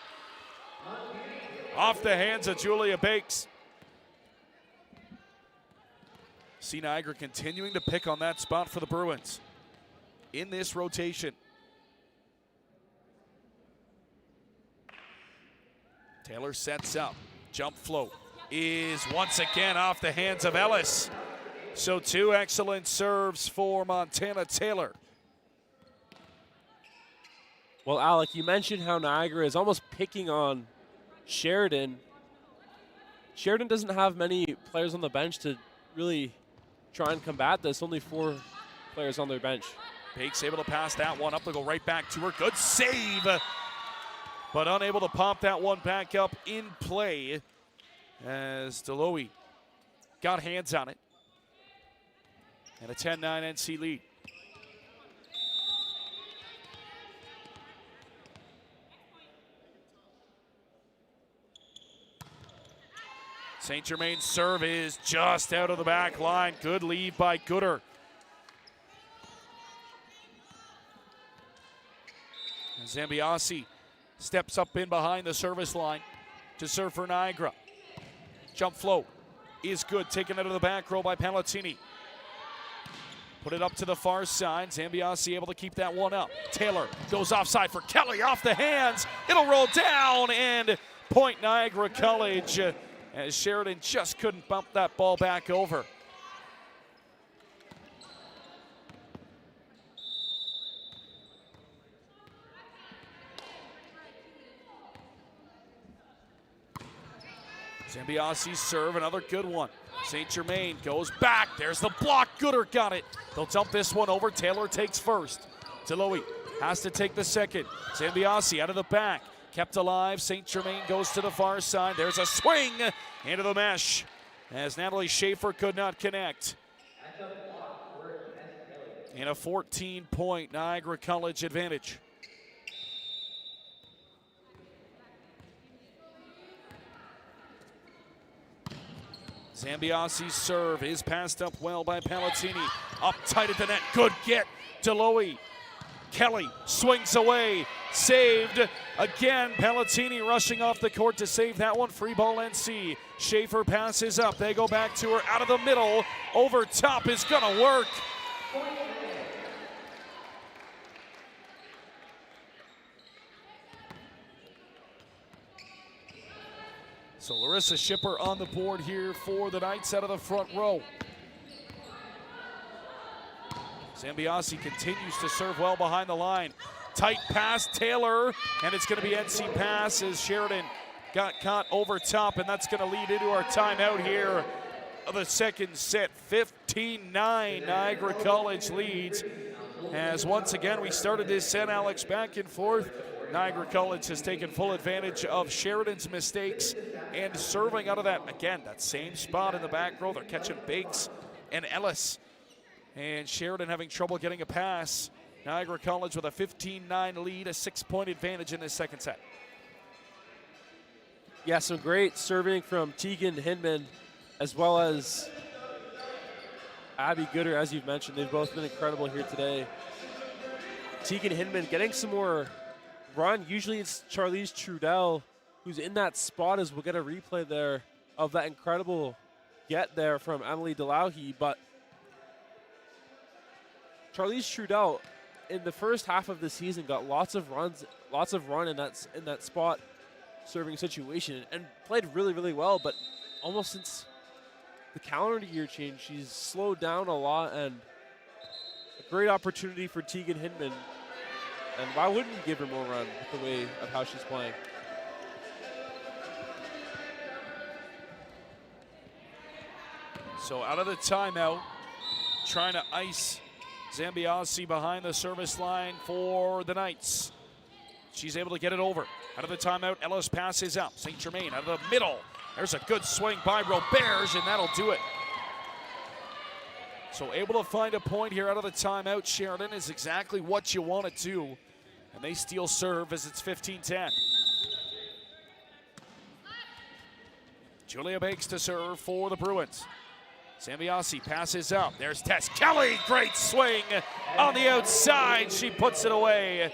off the hands of Julia Bakes. See Niagara continuing to pick on that spot for the Bruins in this rotation. Taylor sets up. Jump float is once again off the hands of Ellis. So 2 excellent serves for Montana Taylor. Well, Alec, you mentioned how Niagara is almost picking on Sheridan. Sheridan doesn't have many players on the bench to really try and combat this. Only 4 players on their bench. Bake's able to pass that one up. They'll go right back to her. Good save, but unable to pop that one back up in play as Deloe got hands on it. And a 10-9 NC lead. St. Germain's serve is just out of the back line. Good lead by Gooder. And Zambiasi steps up in behind the service line to serve for Niagara. Jump float is good, taken out of the back row by Palatini. Put it up to the far side. Zambiasi able to keep that one up. Taylor goes offside for Kelly, off the hands. It'll roll down, and point Niagara College, as Sheridan just couldn't bump that ball back over. Zambiasi's serve, another good one. St. Germain goes back. There's the block. Gooder got it. They'll dump this one over. Taylor takes first. Deloe has to take the second. Zambiasi out of the back. Kept alive. St. Germain goes to the far side. There's a swing into the mesh as Natalie Schaefer could not connect. In a 14-point Niagara College advantage. Zambiasi's serve is passed up well by Palatini. Up tight at the net. Good get. Deloe. Kelly swings away. Saved again. Palatini rushing off the court to save that one. Free ball NC. Schaefer passes up. They go back to her out of the middle. Over top is going to work. So Larissa Schipper on the board here for the Knights out of the front row. Zambiasi continues to serve well behind the line. Tight pass, Taylor, and it's going to be NC pass as Sheridan got caught over top, and that's going to lead into our timeout here of the second set. 15-9 Niagara College leads, as once again we started this set, Alex, back and forth. Niagara College has taken full advantage of Sheridan's mistakes and serving out of that, again, that same spot in the back row. They're catching Bakes and Ellis. And Sheridan having trouble getting a pass. Niagara College with a 15-9 lead, a 6-point advantage in this second set. Yeah, some great serving from Tegan Hinman as well as Abby Gooder, as you've mentioned. They've both been incredible here today. Tegan Hinman getting some more run. Usually it's Charlize Trudell who's in that spot, as we'll get a replay there of that incredible get there from Emily DeLauhe. But Charlize Trudell in the first half of the season got lots of run in that spot serving situation and played really, really well. But almost since the calendar year change, she's slowed down a lot, and a great opportunity for Tegan Hinman. And why wouldn't you give her more run with the way of how she's playing? So out of the timeout, trying to ice Zambiasi behind the service line for the Knights. She's able to get it over. Out of the timeout, Ellis passes up. St. Germain out of the middle. There's a good swing by Roberge, and that'll do it. So able to find a point here out of the timeout. Sheridan is exactly what you want to do. And they steal serve as it's 15-10. Julia Bakes to serve for the Bruins. Zambiasi passes up. There's Tess Kelly. Great swing on the outside. She puts it away.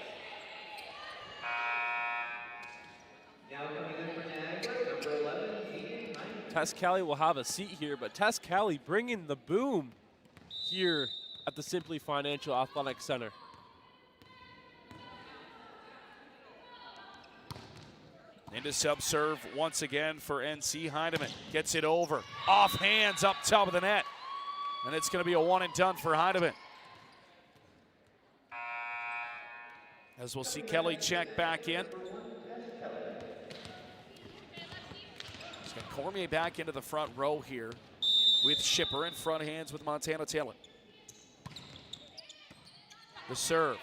Tess Kelly will have a seat here, but Tess Kelly bringing the boom here at the Simply Financial Athletic Center. Into sub-serve once again for NC. Heidemann gets it over. Off hands up top of the net. And it's going to be a one and done for Heidemann. As we'll see Kelly check back in. He's got Cormier back into the front row here with Shipper in front hands with Montana Taylor. The serve.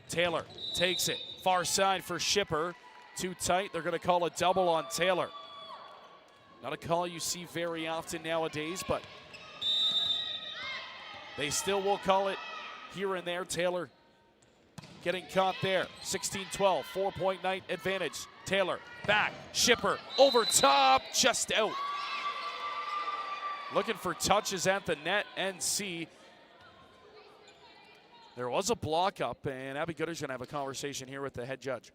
Taylor takes it. Far side for Shipper. Too tight. They're going to call a double on Taylor. Not a call you see very often nowadays, but they still will call it here and there. Taylor getting caught there. 16-12, 4-point night advantage. Taylor back. Shipper over top, just out. Looking for touches at the net. NC. There was a block up, and Abby Gooder's going to have a conversation here with the head judge.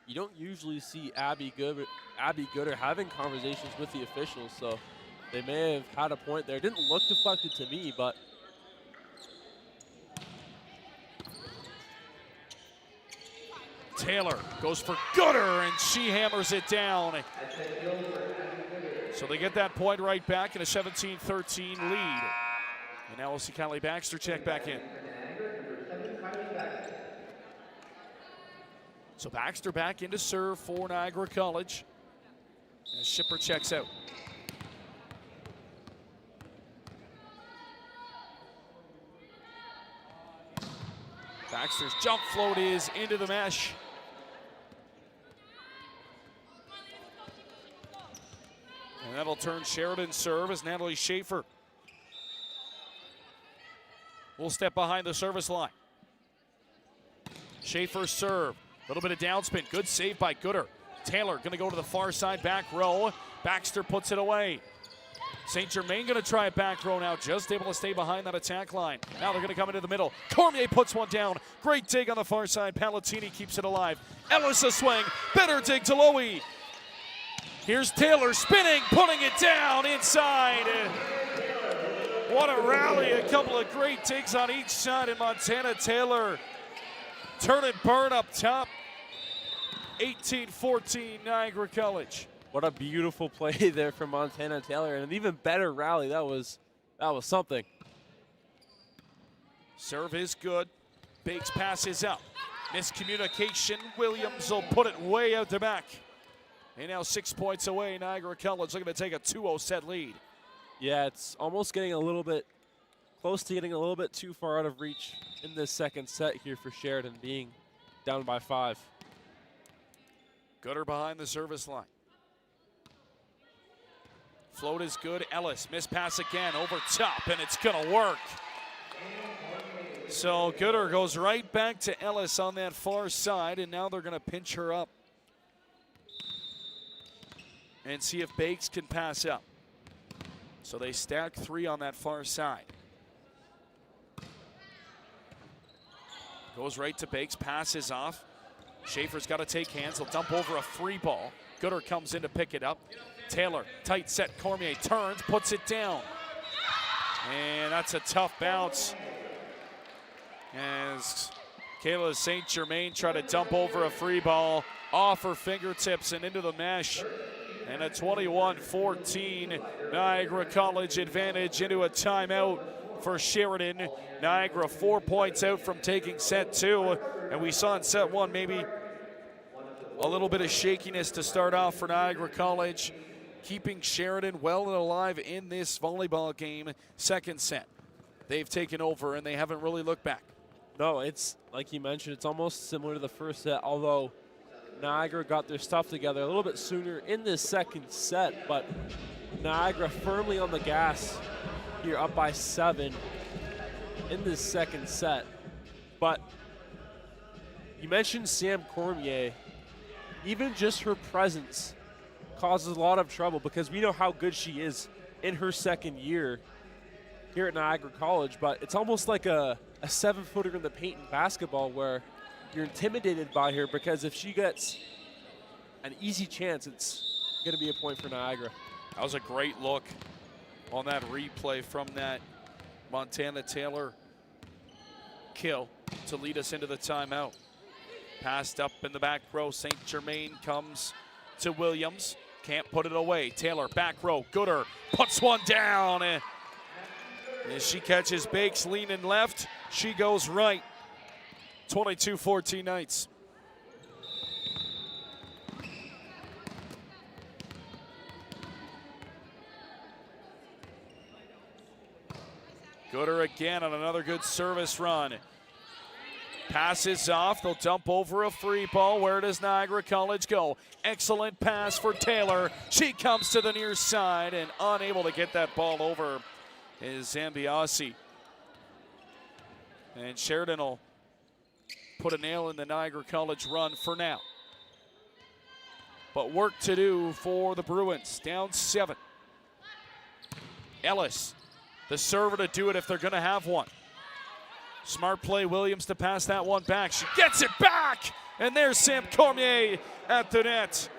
You don't usually see Abby Gooder having conversations with the officials, so they may have had a point there. Didn't look deflected to me, but Taylor goes for Gooder, and she hammers it down. So they get that point right back in a 17-13 lead. And now we'll see Kylie Baxter check back in. So Baxter back into serve for Niagara College. As Shipper checks out. Baxter's jump float is into the mesh. And that'll turn Sheridan's serve as Natalie Schaefer will step behind the service line. Schaefer's serve. A little bit of downspin. Good save by Gooder. Taylor going to go to the far side back row. Baxter puts it away. St. Germain going to try it back row now. Just able to stay behind that attack line. Now they're going to come into the middle. Cormier puts one down. Great dig on the far side. Palatini keeps it alive. Ellis a swing. Better dig to Lowy. Here's Taylor spinning, putting it down inside. What a rally. A couple of great digs on each side, and Montana Taylor turn and burn up top. 18-14 Niagara College. what a beautiful play there from Montana Taylor, and an even better rally. That was something. Serve is good. Bakes passes up. Miscommunication. Williams will put it way out the back. And now 6 points away. Niagara College looking to take a 2-0 set lead. Yeah, it's almost getting a little bit close to getting a little bit too far out of reach in this second set here for Sheridan, being down by 5. Gooder behind the service line. Float is good. Ellis, miss pass again over top, and it's gonna work. So Gooder goes right back to Ellis on that far side, and now they're gonna pinch her up and see if Bakes can pass up. So they stack 3 on that far side. Goes right to Bakes, passes off. Schaefer's got to take hands. He'll dump over a free ball. Gooder comes in to pick it up. Taylor, tight set. Cormier turns, puts it down. And that's a tough bounce as Kayla St. Germain tried to dump over a free ball off her fingertips and into the mesh. And a 21-14 Niagara College advantage into a timeout for Sheridan. Niagara 4 points out from taking set 2. And we saw in set 1 maybe a little bit of shakiness to start off for Niagara College, keeping Sheridan well and alive in this volleyball game. Second set, they've taken over and they haven't really looked back. No, it's like you mentioned, it's almost similar to the first set, although Niagara got their stuff together a little bit sooner in this second set, but Niagara firmly on the gas here, up by 7 in this second set. But you mentioned Sam Cormier. Even just her presence causes a lot of trouble because we know how good she is in her second year here at Niagara College, but it's almost like a 7-footer in the paint in basketball where you're intimidated by her, because if she gets an easy chance, it's going to be a point for Niagara. That was a great look on that replay from that Montana Taylor kill to lead us into the timeout. Passed up in the back row. St. Germain comes to Williams. Can't put it away. Taylor, back row. Gooder puts one down. And as she catches Bakes leaning left, she goes right. 22-14 Knights. Gooder again on another good service run. Passes off, they'll dump over a free ball. Where does Niagara College go? Excellent pass for Taylor. She comes to the near side and unable to get that ball over is Zambiasi. And Sheridan will put a nail in the Niagara College run for now. But work to do for the Bruins, down 7. Ellis, the server to do it if they're gonna have one. Smart play, Williams to pass that one back. She gets it back, and there's Sam Cormier at the net.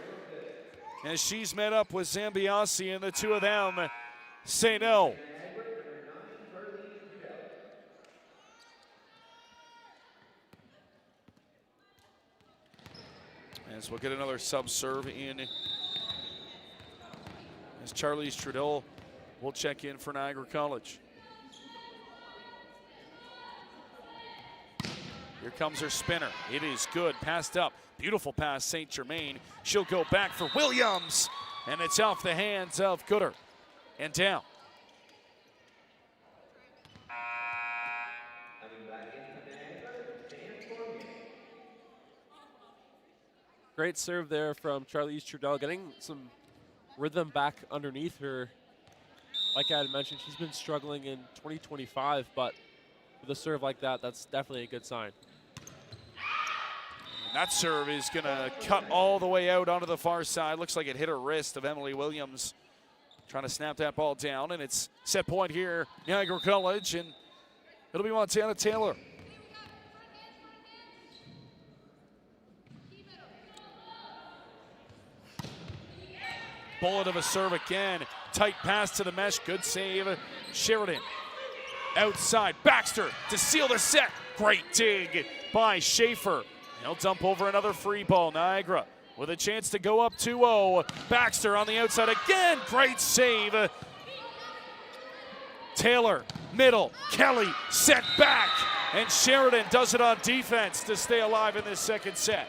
As she's met up with Zambiasi, and the two of them say no. As we'll get another sub-serve in. As Charlize Trudeau will check in for Niagara College. Here comes her spinner. It is good. Passed up. Beautiful pass, St. Germain. She'll go back for Williams. And it's off the hands of Gooder. And down. Great serve there from Charlize Trudeau, getting some rhythm back underneath her. Like I had mentioned, she's been struggling in 2025, but with a serve like that, that's definitely a good sign. And that serve is going to cut all the way out onto the far side. Looks like it hit her wrist of Emily Williams. Trying to snap that ball down, and it's set point here, Niagara College, and it'll be Montana Taylor. Bullet of a serve again. Tight pass to the mesh. Good save. Sheridan. Outside. Baxter to seal the set. Great dig by Schaefer. He'll dump over another free ball. Niagara with a chance to go up 2-0. Baxter on the outside again. Great save. Taylor. Middle. Kelly set back. And Sheridan does it on defense to stay alive in this second set.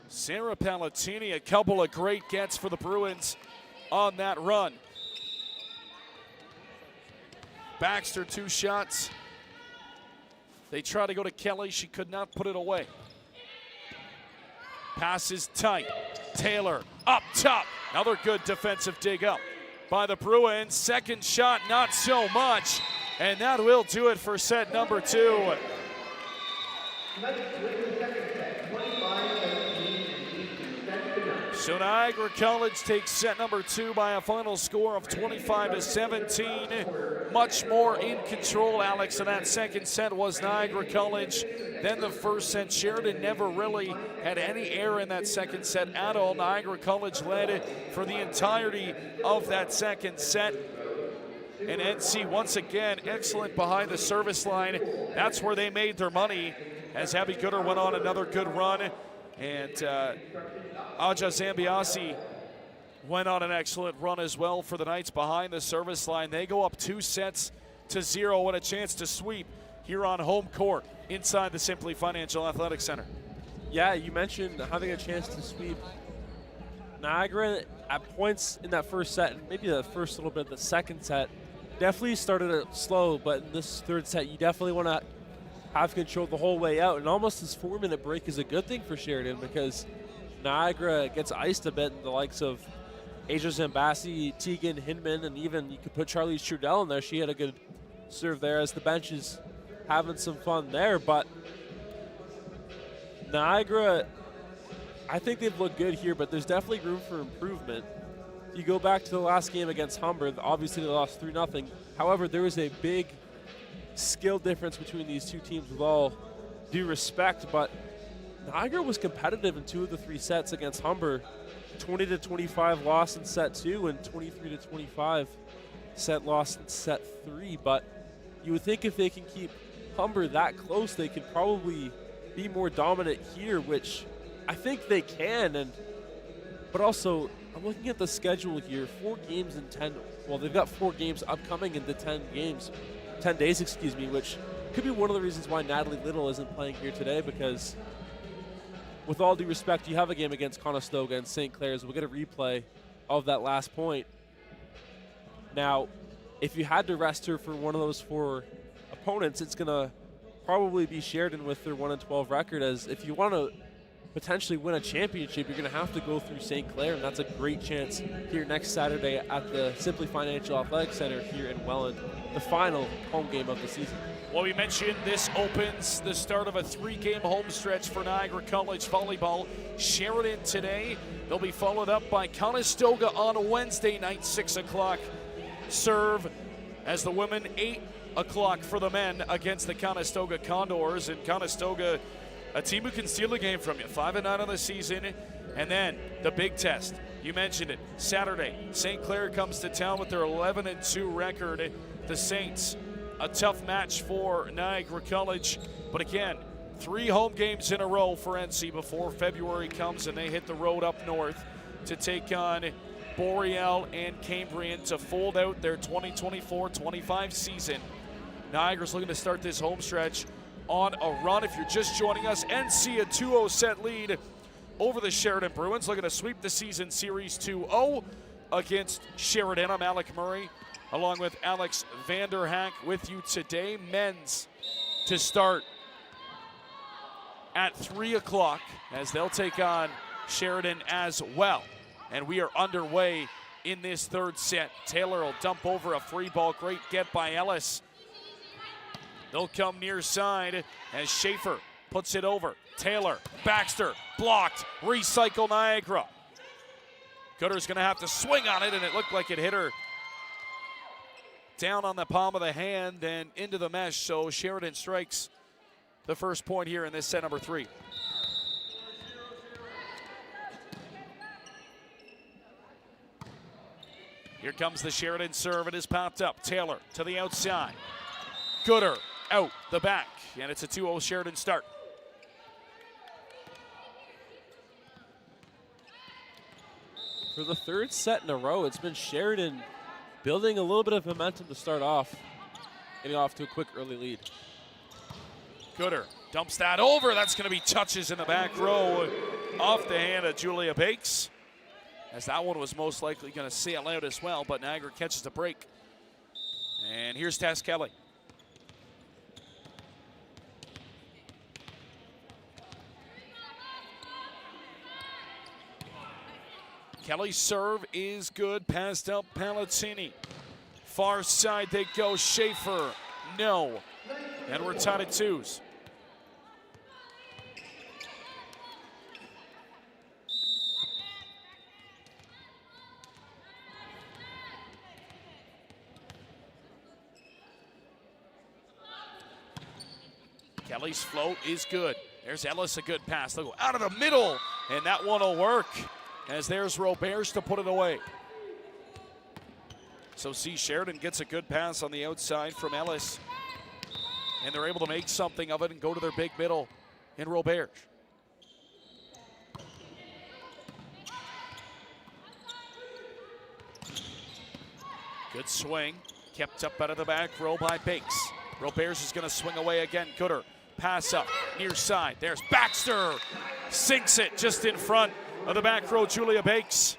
Sarah Palatini, a couple of great gets for the Bruins on that run. Baxter, 2 shots. They try to go to Kelly. She could not put it away. Pass is tight. Taylor up top. Another good defensive dig up by the Bruins. Second shot, not so much. And that will do it for set number 2. So Niagara College takes set number 2 by a final score of 25-17. Much more in control, Alex, in that second set was Niagara College than the first set. Sheridan never really had any air in that second set at all. Niagara College led for the entirety of that second set. And NC once again excellent behind the service line. That's where they made their money as Abby Gooder went on another good run. And Aja Zambiasi went on an excellent run as well for the Knights behind the service line. They go up 2-0 and a chance to sweep here on home court inside the Simply Financial Athletic Center. Yeah, you mentioned having a chance to sweep. Niagara at points in that first set, and maybe the first little bit of the second set, definitely started it slow, but in this third set, you definitely want to have control the whole way out. And almost this 4-minute break is a good thing for Sheridan because Niagara gets iced a bit in the likes of Asia Zambasi, Tegan Hinman, and even you could put Charlize Trudell in there. She had a good serve there as the bench is having some fun there. But Niagara, I think they've looked good here, but there's definitely room for improvement. You go back to the last game against Humber, obviously they lost 3-0. However, there was a big skill difference between these two teams with all due respect, but Niagara was competitive in 2 of the 3 sets against Humber. 20-25 loss in set 2 and 23-25 set loss in set 3. But you would think if they can keep Humber that close, they could probably be more dominant here, which I think they can. But also, I'm looking at the schedule here. 4 games in 10. Well, they've got 4 games upcoming into 10 days, excuse me, which could be one of the reasons why Natalie Little isn't playing here today, because with all due respect, you have a game against Conestoga and St. Clair's. We'll get a replay of that last point. Now, if you had to rest her for one of those 4 opponents, it's going to probably be Sheridan with their 1-12 record, as if you want to potentially win a championship, you're going to have to go through St. Clair, and that's a great chance here next Saturday at the Simply Financial Athletic Center here in Welland, the final home game of the season. Well, we mentioned this opens the start of a 3-game home stretch for Niagara College volleyball. Sheridan today. They'll be followed up by Conestoga on Wednesday night, 6 o'clock serve, as the women 8 o'clock for the men against the Conestoga Condors. And Conestoga, a team who can steal a game from you, 5-9 on the season. And then the big test, you mentioned it, Saturday, St. Clair comes to town with their 11-2 record. The Saints, a tough match for Niagara College, but again, 3 home games in a row for NC before February comes and they hit the road up north to take on Boreal and Cambrian to fold out their 2024-25 season. Niagara's looking to start this home stretch on a run. If you're just joining us, NC a 2-0 set lead over the Sheridan Bruins, looking to sweep the season series 2-0 against Sheridan. I'm Alec Murray, along with Alex Vanderhack with you today. Men's to start at 3 o'clock as they'll take on Sheridan as well. And we are underway in this 3rd set. Taylor will dump over a free ball. Great get by Ellis. They'll come near side as Schaefer puts it over. Taylor, Baxter, blocked. Recycle Niagara. Gooder's going to have to swing on it, and it looked like it hit her down on the palm of the hand and into the mesh. So Sheridan strikes the first point here in this set number 3. Here comes the Sheridan serve. It is popped up. Taylor to the outside. Gooder out the back, and it's a 2-0 Sheridan start. For the 3rd set in a row, it's been Sheridan building a little bit of momentum to start off, getting off to a quick early lead. Gooder dumps that over. That's going to be touches in the back row off the hand of Julia Bakes, as that one was most likely going to sail out as well, but Niagara catches the break. And here's Tess Kelly. Kelly's serve is good, passed up Palazzini. Far side they go, Schaefer, no. And we're tied at 2s. Kelly's float is good. There's Ellis, a good pass. They'll go out of the middle, and that one will work, as there's Roberts to put it away. So see, Sheridan gets a good pass on the outside from Ellis, and they're able to make something of it and go to their big middle in Roberts. Good swing, kept up out of the back row by Bakes. Roberts is going to swing away again. Gooder, pass up, near side. There's Baxter, sinks it just in front of the back row, Julia Bakes.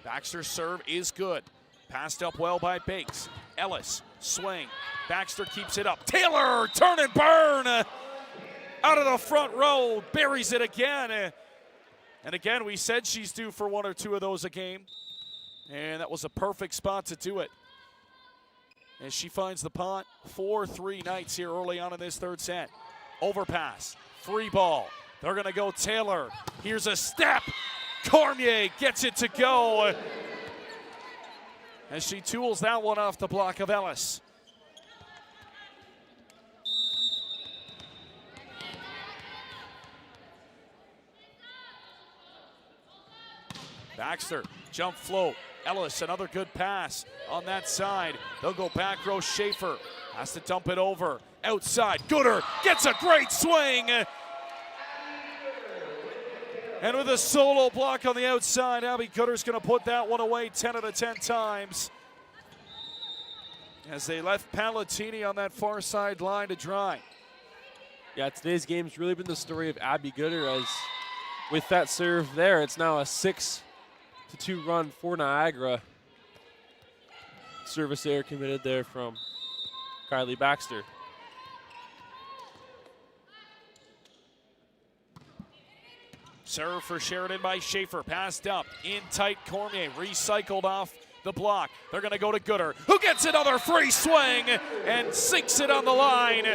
Baxter's serve is good. Passed up well by Bakes. Ellis, swing. Baxter keeps it up. Taylor, turn and burn. Out of the front row, buries it again. And again, we said she's due for 1 or 2 of those a game. And that was a perfect spot to do it. As she finds the pot, 4-3 Knights here early on in this 3rd set. Overpass, free ball. They're gonna go Taylor. Here's a step. Cormier gets it to go. As she tools that one off the block of Ellis. Baxter, jump float. Ellis, another good pass on that side. They'll go back row. Schaefer has to dump it over. Outside, Gooder gets a great swing. And with a solo block on the outside, Abby Gooder's going to put that one away 10 out of 10 times. As they left Palatini on that far side line to dry. Yeah, today's game's really been the story of Abby Gooder, as with that serve there, it's now a 6-2 run for Niagara. Service error committed there from Kylie Baxter. Serve for Sheridan by Schaefer. Passed up. In tight, Cormier. Recycled off the block. They're going to go to Gooder, who gets another free swing and sinks it on the line.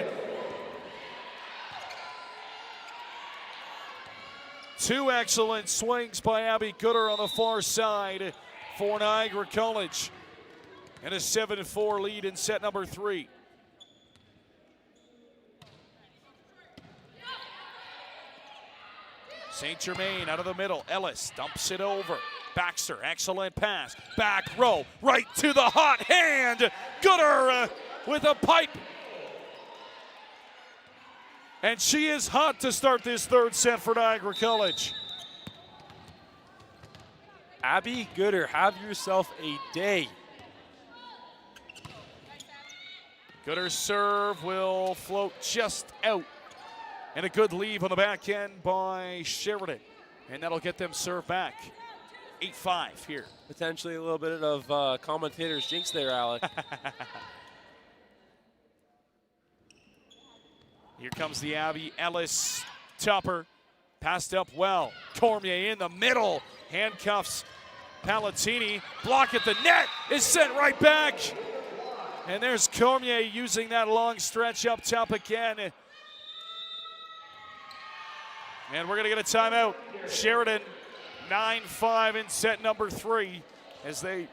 Two excellent swings by Abby Gooder on the far side for Niagara College. And a 7-4 lead in set number 3. St. Germain out of the middle. Ellis dumps it over. Baxter, excellent pass. Back row, right to the hot hand. Gooder with a pipe. And she is hot to start this third set for Niagara College. Abby Gooder, have yourself a day. Gooder's serve will float just out. And a good leave on the back end by Sheridan. And that'll get them served back. 8-5 here. Potentially a little bit of commentator's jinx there, Alec. Here comes the Abby. Ellis, topper, passed up well. Cormier in the middle, handcuffs Palatini. Block at the net is sent right back. And there's Cormier using that long stretch up top again. And we're going to get a timeout. Sheridan 9-5 in set number 3 as they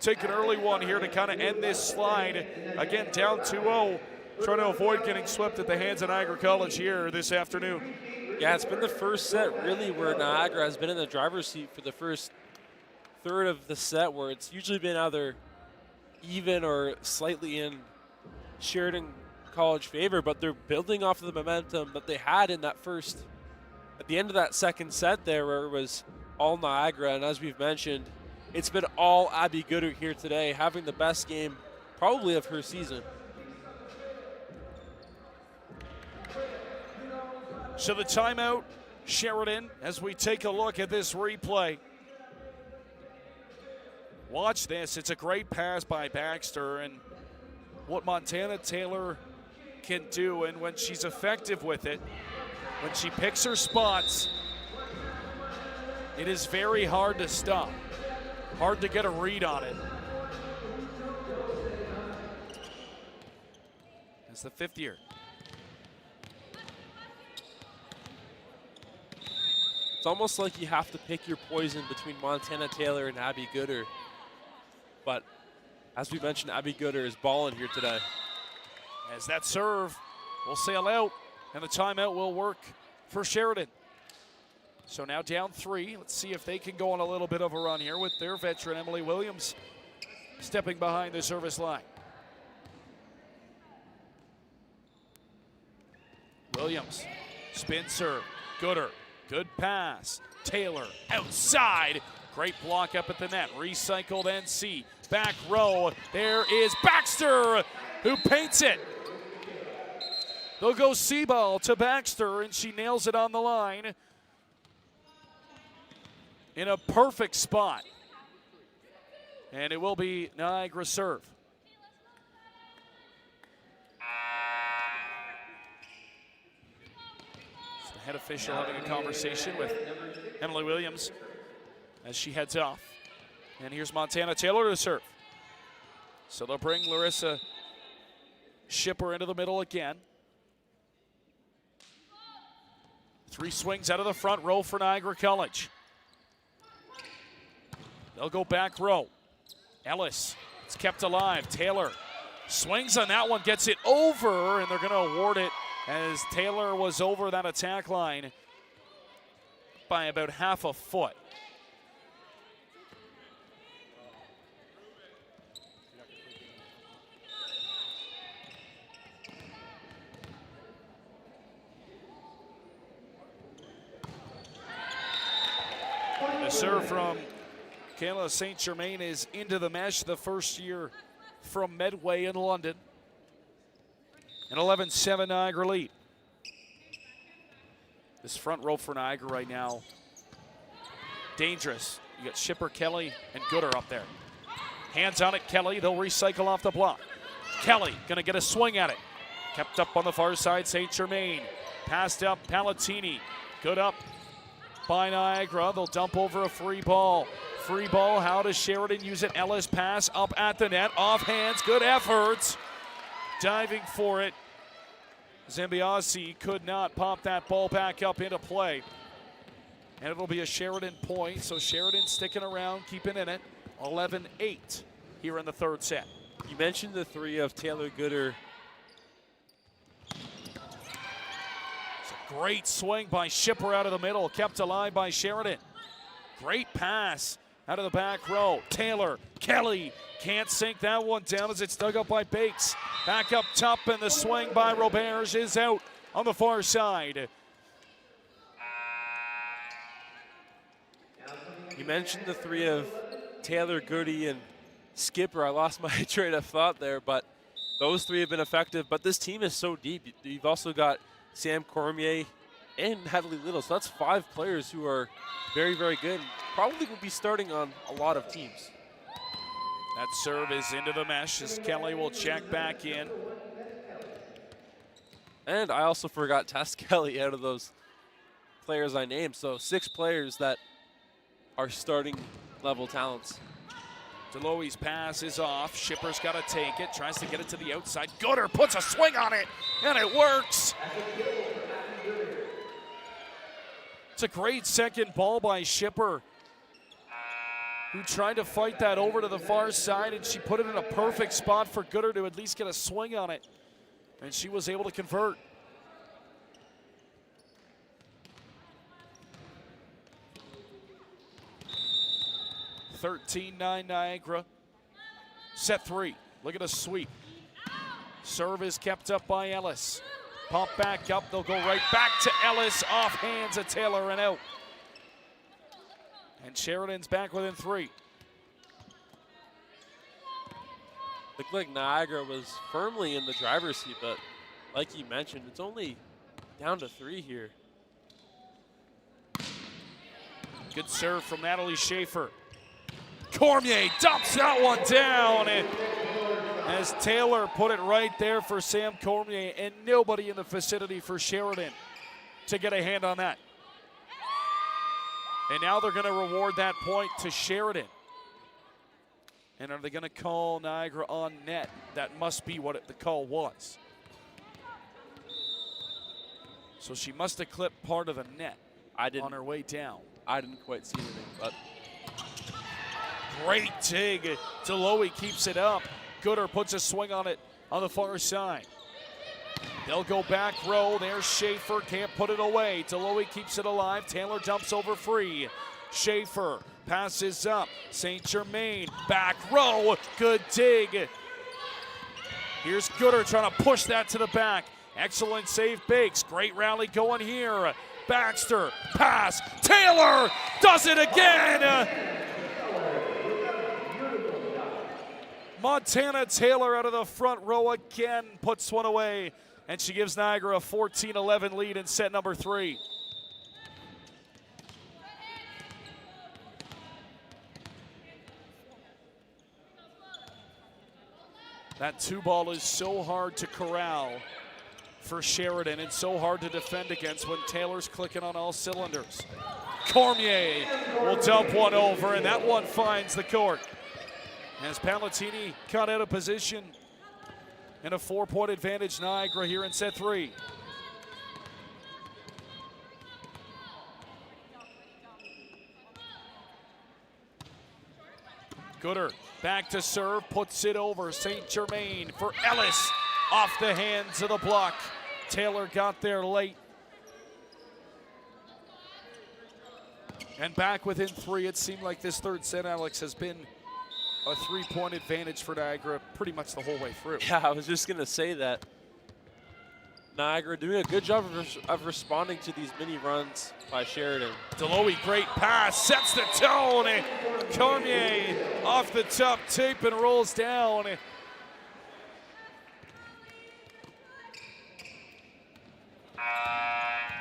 take an early one here to kind of end this slide. Again, down 2-0, trying to avoid getting swept at the hands of Niagara College here this afternoon. Yeah, it's been the first set really where Niagara has been in the driver's seat for the first third of the set, where it's usually been either even or slightly in Sheridan College favor, but they're building off of the momentum that they had in that first, at the end of that second set there, where it was all Niagara. And as we've mentioned, it's been all Abby Gooder here today, having the best game probably of her season. So the timeout, Sheridan, as we take a look at this replay. Watch this. It's a great pass by Baxter, and what Montana Taylor can do, and when she's effective with it, when she picks her spots, it is very hard to stop. Hard to get a read on it. That's the 5th year. It's almost like you have to pick your poison between Montana Taylor and Abby Gooder. But as we mentioned, Abby Gooder is balling here today. As that serve will sail out, and the timeout will work for Sheridan. So now down 3. Let's see if they can go on a little bit of a run here with their veteran Emily Williams stepping behind the service line. Williams, spin serve, Gooder, good pass. Taylor outside, great block up at the net. Recycled NC, back row. There is Baxter, who paints it. They'll go C-ball to Baxter, and she nails it on the line in a perfect spot. And it will be Niagara serve. So the head official having a conversation with Emily Williams as she heads off. And here's Montana Taylor to serve. So they'll bring Larissa Schipper into the middle again. 3 swings out of the front row for Niagara College. They'll go back row. Ellis, it's kept alive. Taylor swings on that one, gets it over, and they're going to award it as Taylor was over that attack line by about half a foot. The serve from Kayla St. Germain is into the mesh, the first year from Medway in London. An 11-7 Niagara lead. This front row for Niagara right now, dangerous. You got Shipper, Kelly, and Gooder up there. Hands on it, Kelly. They'll recycle off the block. Kelly gonna get a swing at it. Kept up on the far side, St. Germain. Passed up, Palatini. Good up by Niagara. They'll dump over a free ball. Free ball, how does Sheridan use it? Ellis pass up at the net, off hands, good efforts. Diving for it. Zambiasi could not pop that ball back up into play. And it'll be a Sheridan point, so Sheridan sticking around, keeping in it. 11-8 here in the third set. You mentioned the three of Taylor Gooder. It's a great swing by Shipper out of the middle, kept alive by Sheridan. Great pass out of the back row. Taylor, Kelly can't sink that one down as it's dug up by Bakes. Back up top, and the swing by Roberge is out on the far side. You mentioned the three of Taylor, Goody, and Skipper. I lost my train of thought there, but those three have been effective. But this team is so deep. You've also got Sam Cormier and Hadley Little. So that's 5 players who are very, very good. Probably will be starting on a lot of teams. That serve is into the mesh as Kelly will check back in. And I also forgot Tess Kelly out of those players I named. So 6 players that are starting level talents. Deloe's pass is off. Shipper's got to take it. Tries to get it to the outside. Gooder puts a swing on it, and it works. It's a great second ball by Shipper, who tried to fight that over to the far side, and she put it in a perfect spot for Gooder to at least get a swing on it. And she was able to convert. (13-9) Niagara. Set 3. Look at a sweep. Serve is kept up by Ellis. Pump back up. They'll go right back to Ellis. Off hands of Taylor and out. And Sheridan's back within 3. Looked like Niagara was firmly in the driver's seat, but like you mentioned, it's only down to 3 here. Good serve from Natalie Schaefer. Cormier dumps that one down, and as Taylor put it right there for Sam Cormier, and nobody in the vicinity for Sheridan to get a hand on that. And now they're going to reward that point to Sheridan. And are they going to call Niagara on net? That must be what the call was. So she must have clipped part of the net on her way down. I didn't quite see anything, but great dig. Deloe keeps it up. Gooder puts a swing on it on the far side. They'll go back row. There's Schaefer, can't put it away. Deloe keeps it alive. Taylor jumps over free. Schaefer passes up. St. Germain, back row. Good dig. Here's Gooder trying to push that to the back. Excellent save, Bakes. Great rally going here. Baxter, pass. Taylor does it again. Montana Taylor out of the front row again puts one away, and she gives Niagara a 14-11 lead in set number 3. That 2-ball is so hard to corral for Sheridan and so hard to defend against when Taylor's clicking on all cylinders. Cormier will dump one over, and that one finds the court. As Palatini cut out of position, and a 4-point advantage Niagara here in set 3. Gooder back to serve, puts it over. St. Germain for Ellis, off the hands of the block. Taylor got there late. And back within 3, it seemed like this third set, Alex, has been a 3-point advantage for Niagara pretty much the whole way through. Yeah, I was just going to say that. Niagara doing a good job of responding to these mini runs by Sheridan. Deloe, great pass, sets the tone. Cormier off the top tape and rolls down.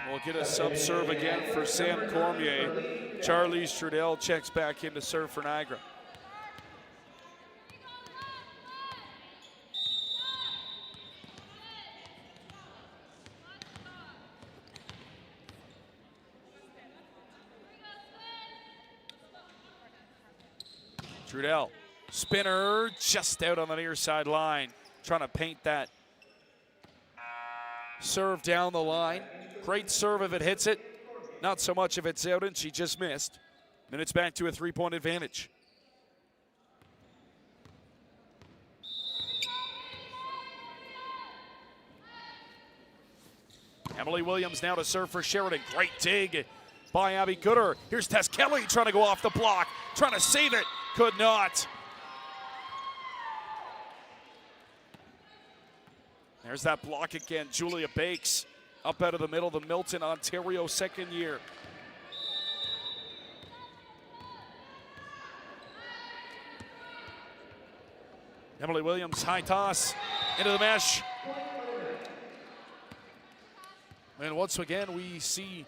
We'll get a sub-serve again for Sam Cormier. Charlie Strudel checks back in to serve for Niagara. Strudel, spinner, just out on the near side line. Trying to paint that serve down the line. Great serve if it hits it. Not so much if it's out, and she just missed. Then it's back to a 3-point advantage. Emily Williams now to serve for Sheridan. Great dig by Abby Gooder. Here's Tess Kelly trying to go off the block, trying to save it. Could not. There's that block again. Julia Bakes up out of the middle, the Milton, Ontario second year. Emily Williams, high toss into the mesh. And once again, we see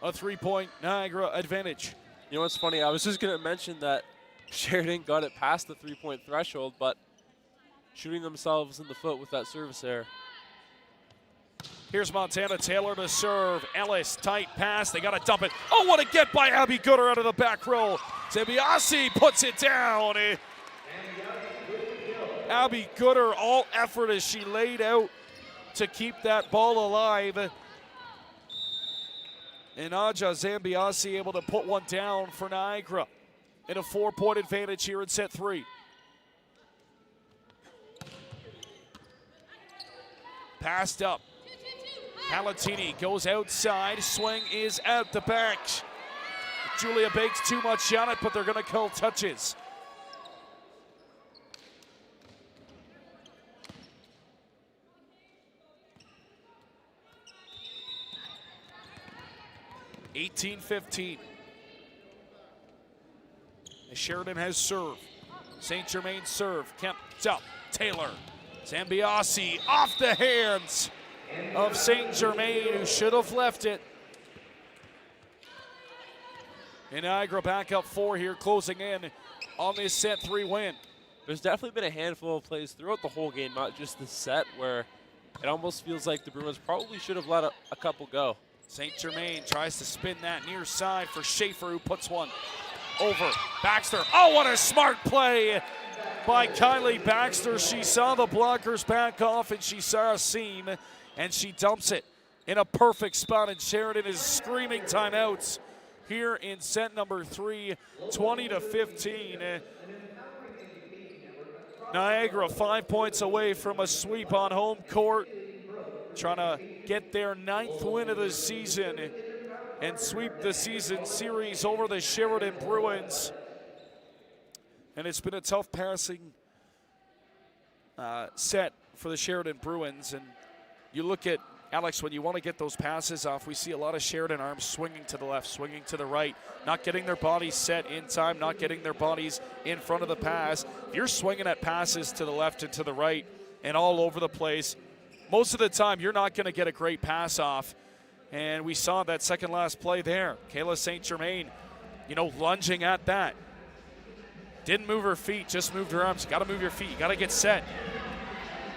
a 3-point Niagara advantage. You know what's funny? I was just going to mention that Sheridan got it past the 3-point threshold, but shooting themselves in the foot with that service error. Here's Montana Taylor to serve. Ellis, tight pass. They got to dump it. Oh, what a get by Abby Gooder out of the back row. Zambiasi puts it down. Abby Gooder, all effort as she laid out to keep that ball alive. And Aja Zambiasi able to put one down for Niagara in a 4-point advantage here in set 3. Passed up. Palatini goes outside. Swing is out the back. Julia Bakes too much on it, but they're going to call touches. (18-15). Sheridan has serve. St. Germain serve. Kept up. Taylor. Zambiasi off the hands of St. Germain, who should have left it. And Niagara back up 4 here, closing in on this set 3 win. There's definitely been a handful of plays throughout the whole game, not just the set, where it almost feels like the Bruins probably should have let a couple go. St. Germain tries to spin that near side for Schaefer, who puts one over. Baxter, oh, what a smart play by Kylie Baxter. She saw the blockers back off and she saw a seam and she dumps it in a perfect spot, and Sheridan is screaming timeouts here in set number 3, 20-15. Niagara 5 points away from a sweep on home court, trying to get their 9th win of the season and sweep the season series over the Sheridan Bruins. And it's been a tough passing set for the Sheridan Bruins. And you look at, Alex, when you want to get those passes off, we see a lot of Sheridan arms swinging to the left, swinging to the right, not getting their bodies set in time, not getting their bodies in front of the pass. If you're swinging at passes to the left and to the right and all over the place, most of the time you're not going to get a great pass off. And we saw that second last play there. Kayla St. Germain, lunging at that. Didn't move her feet, just moved her arms. You got to move your feet. You got to get set.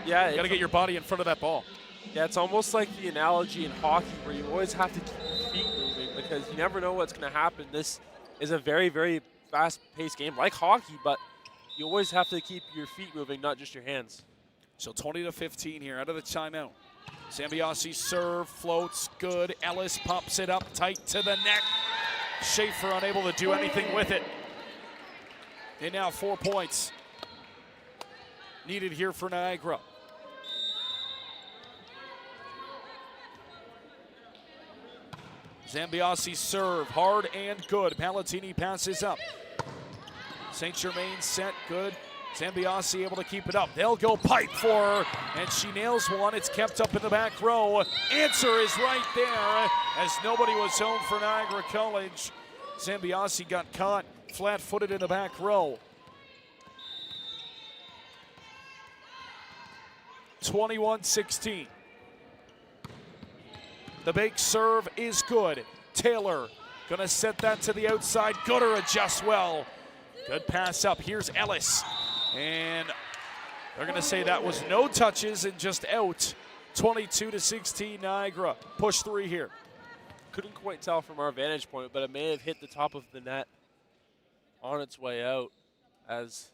Yeah, you got to get your body in front of that ball. Yeah, it's almost like the analogy in hockey where you always have to keep your feet moving because you never know what's going to happen. This is a very, very fast-paced game like hockey, but you always have to keep your feet moving, not just your hands. So 20-15 here out of the timeout. Zambiasi serve, floats, good. Ellis pops it up tight to the net. Schaefer unable to do anything with it. And now 4 points needed here for Niagara. Zambiasi serve, hard and good. Palatini passes up. St. Germain set, good. Zambiasi able to keep it up. They'll go pipe for her, and she nails one. It's kept up in the back row. Answer is right there, as nobody was home for Niagara College. Zambiasi got caught flat-footed in the back row. 21-16. The big serve is good. Taylor gonna set that to the outside. Gooder adjusts well. Good pass up. Here's Ellis. And they're gonna say that was no touches and just out. 22-16 Niagara. Push 3 here. Couldn't quite tell from our vantage point, but it may have hit the top of the net on its way out, as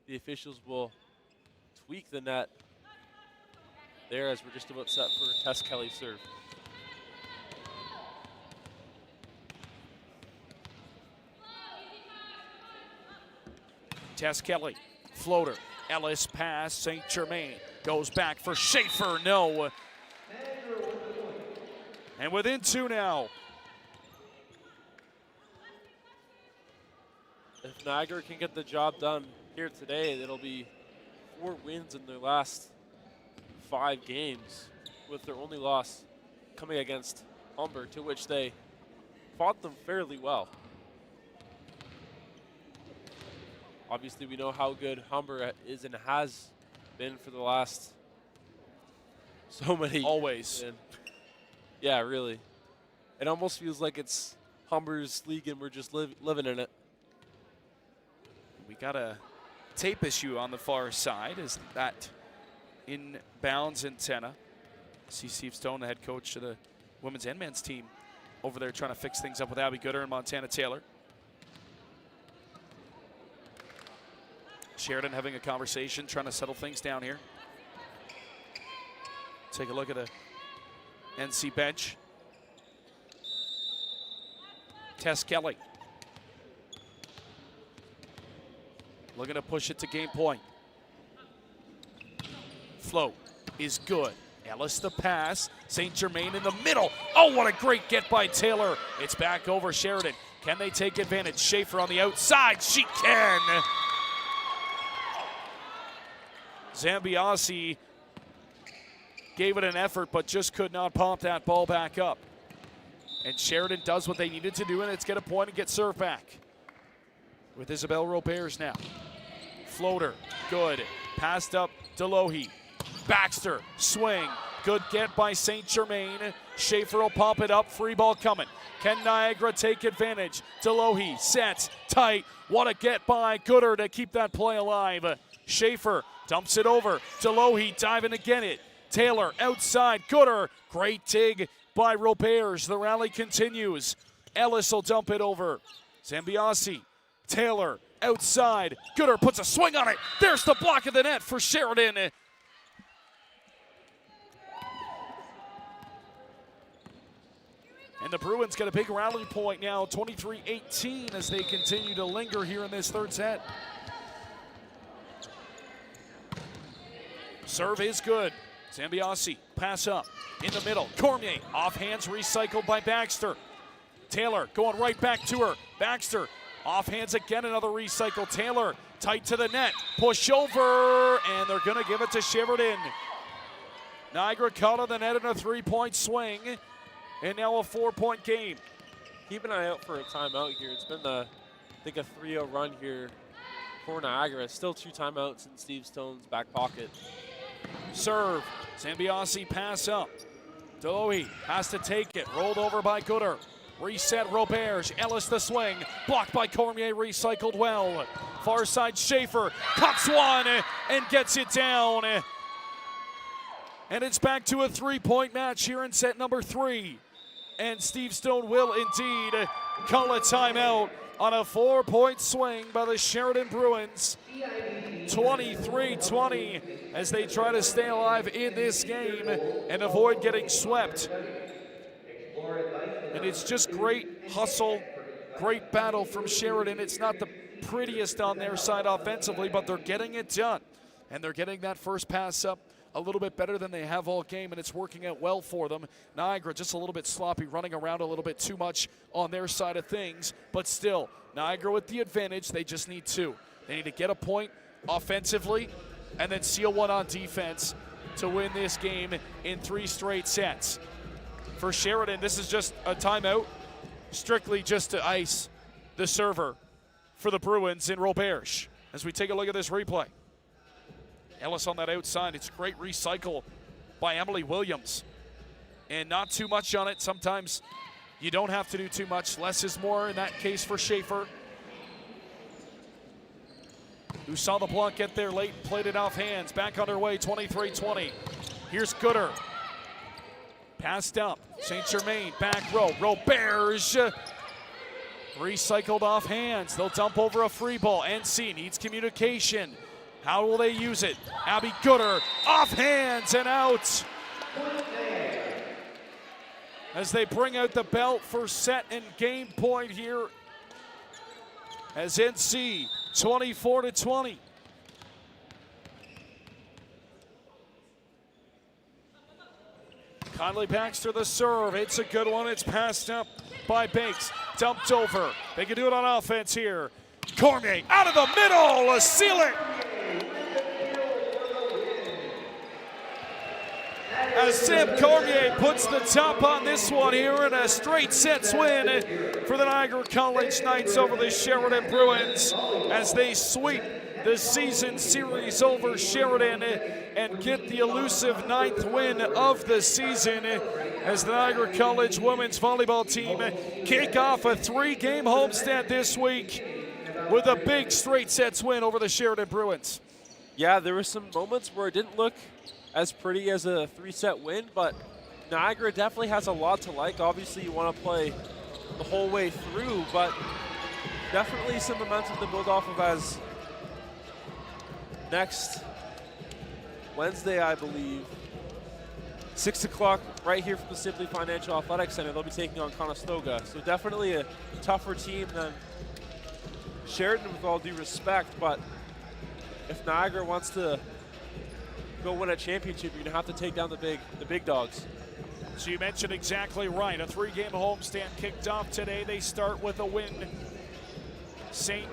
the officials will tweak the net there as we're just about set for Tess Kelly's serve. Tess Kelly, floater. Ellis pass, St. Germain goes back for Schaefer, no. And within 2 now. If Niagara can get the job done here today, it'll be 4 wins in their last 5 games, with their only loss coming against Humber, to which they fought them fairly well. Obviously, we know how good Humber is and has been for the last so many. Always. And yeah, really. It almost feels like it's Humber's league and we're just living in it. We got a tape issue on the far side. Is that inbounds antenna? See Steve Stone, the head coach of the women's and men's team, over there trying to fix things up with Abby Gooder and Montana Taylor. Sheridan having a conversation, trying to settle things down here. Take a look at the NC bench. Tess Kelly looking to push it to game point. Float is good. Ellis the pass. St. Germain in the middle. Oh, what a great get by Taylor. It's back over Sheridan. Can they take advantage? Schaefer on the outside. She can. Zambiasi gave it an effort, but just could not pop that ball back up. And Sheridan does what they needed to do, and it's get a point and get served back. With Isabel Roberts now. Floater, good. Passed up Delohi. Baxter, swing. Good get by St. Germain. Schaefer will pop it up, free ball coming. Can Niagara take advantage? Delohi sets, tight. What a get by Gooder to keep that play alive. Schaefer dumps it over. Delohi diving to get it. Taylor outside. Gooder. Great dig by Roberts. The rally continues. Ellis will dump it over. Zambiasi. Taylor outside. Gooder puts a swing on it. There's the block of the net for Sheridan. And the Bruins get a big rally point now, 23-18, as they continue to linger here in this third set. Serve is good. Zambiasi, pass up, in the middle. Cormier, off hands, recycled by Baxter. Taylor going right back to her. Baxter, off hands again, another recycle. Taylor, tight to the net. Push over, and they're going to give it to Sheridan. Niagara caught on the net in a 3-point swing, and now a 4-point game. Keep an eye out for a timeout here. It's been, I think, a 3-0 run here for Niagara. Still 2 timeouts in Steve Stone's back pocket. Serve. Zambiasi pass up. Delohi has to take it. Rolled over by Gooder. Reset Roberts. Ellis the swing. Blocked by Cormier. Recycled well. Far side Schaefer. Cuts one and gets it down. And it's back to a 3-point match here in set number 3. And Steve Stone will indeed call a timeout on a 4-point swing by the Sheridan Bruins. 23-20 as they try to stay alive in this game and avoid getting swept. And it's just great hustle, great battle from Sheridan. It's not the prettiest on their side offensively, but they're getting it done. And they're getting that first pass up a little bit better than they have all game, and it's working out well for them. Niagara just a little bit sloppy, running around a little bit too much on their side of things, but still, Niagara with the advantage. They just need 2. They need to get a point offensively and then seal one on defense to win this game in 3 straight sets. For Sheridan, this is just a timeout, strictly just to ice the server for the Bruins in Roberge. As we take a look at this replay. Ellis on that outside. It's a great recycle by Emily Williams. And not too much on it. Sometimes you don't have to do too much. Less is more in that case for Schaefer, who saw the block get there late, played it off hands. Back underway, 23-20. Here's Gooder. Passed up. St. Germain, back row. Roberge. Recycled off hands. They'll dump over a free ball. NC needs communication. How will they use it? Abby Gooder off hands and out. As they bring out the belt for set and game point here. As NC 24-20. Conley Baxter the serve. It's a good one. It's passed up by Banks. Dumped over. They can do it on offense here. Cormier out of the middle. Seal it. As Sam Cormier puts the top on this one here in a straight sets win for the Niagara College Knights over the Sheridan Bruins as they sweep the season series over Sheridan and get the elusive 9th win of the season as the Niagara College women's volleyball team kick off a 3-game homestand this week with a big straight sets win over the Sheridan Bruins. Yeah, there were some moments where it didn't look as pretty as a 3-set win, but Niagara definitely has a lot to like. Obviously, you want to play the whole way through, but definitely some momentum to build off of as next Wednesday, I believe, 6 o'clock right here from the Simply Financial Athletic Center. They'll be taking on Conestoga. So definitely a tougher team than Sheridan with all due respect, but if Niagara wants to go win a championship, you're gonna have to take down the big dogs. So you mentioned exactly right. A 3-game homestand kicked off today. They start with a win. St.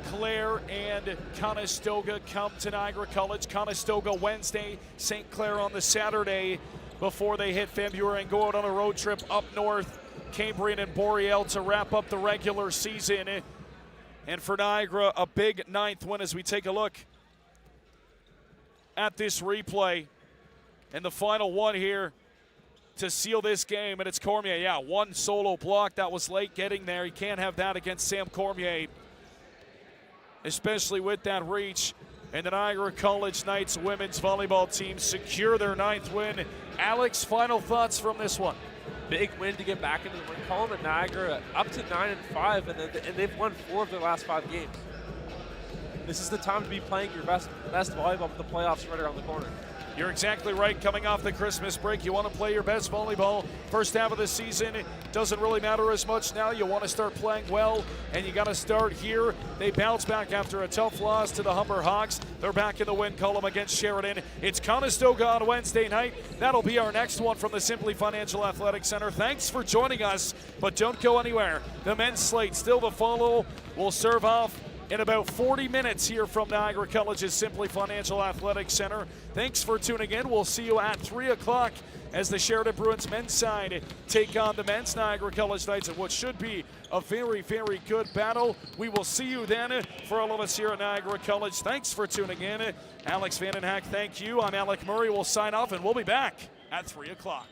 Clair and Conestoga come to Niagara College. Conestoga Wednesday, St. Clair on the Saturday before they hit February and go out on a road trip up north, Cambrian and Boreal to wrap up the regular season. And for Niagara, a big 9th win as we take a look at this replay. And the final one here to seal this game, and it's Cormier. Yeah, one solo block that was late getting there. You can't have that against Sam Cormier, especially with that reach. And the Niagara College Knights women's volleyball team secure their 9th win. Alex, final thoughts from this one? Big win to get back into the win column at Niagara, up to 9-5, and they've won 4 of their last 5 games. This is the time to be playing your best volleyball with the playoffs right around the corner. You're exactly right. Coming off the Christmas break, you want to play your best volleyball. First half of the season, it doesn't really matter as much now. You want to start playing well, and you got to start here. They bounce back after a tough loss to the Humber Hawks. They're back in the win column against Sheridan. It's Conestoga on Wednesday night. That'll be our next one from the Simply Financial Athletic Center. Thanks for joining us, but don't go anywhere. The men's slate still to follow. We'll serve off in about 40 minutes here from Niagara College's Simply Financial Athletic Center. Thanks for tuning in. We'll see you at 3 o'clock as the Sheridan Bruins men's side take on the men's Niagara College Knights in what should be a very, very good battle. We will see you then. For all of us here at Niagara College, thanks for tuning in. Alex Vandenhack, thank you. I'm Alec Murray. We'll sign off, and we'll be back at 3 o'clock.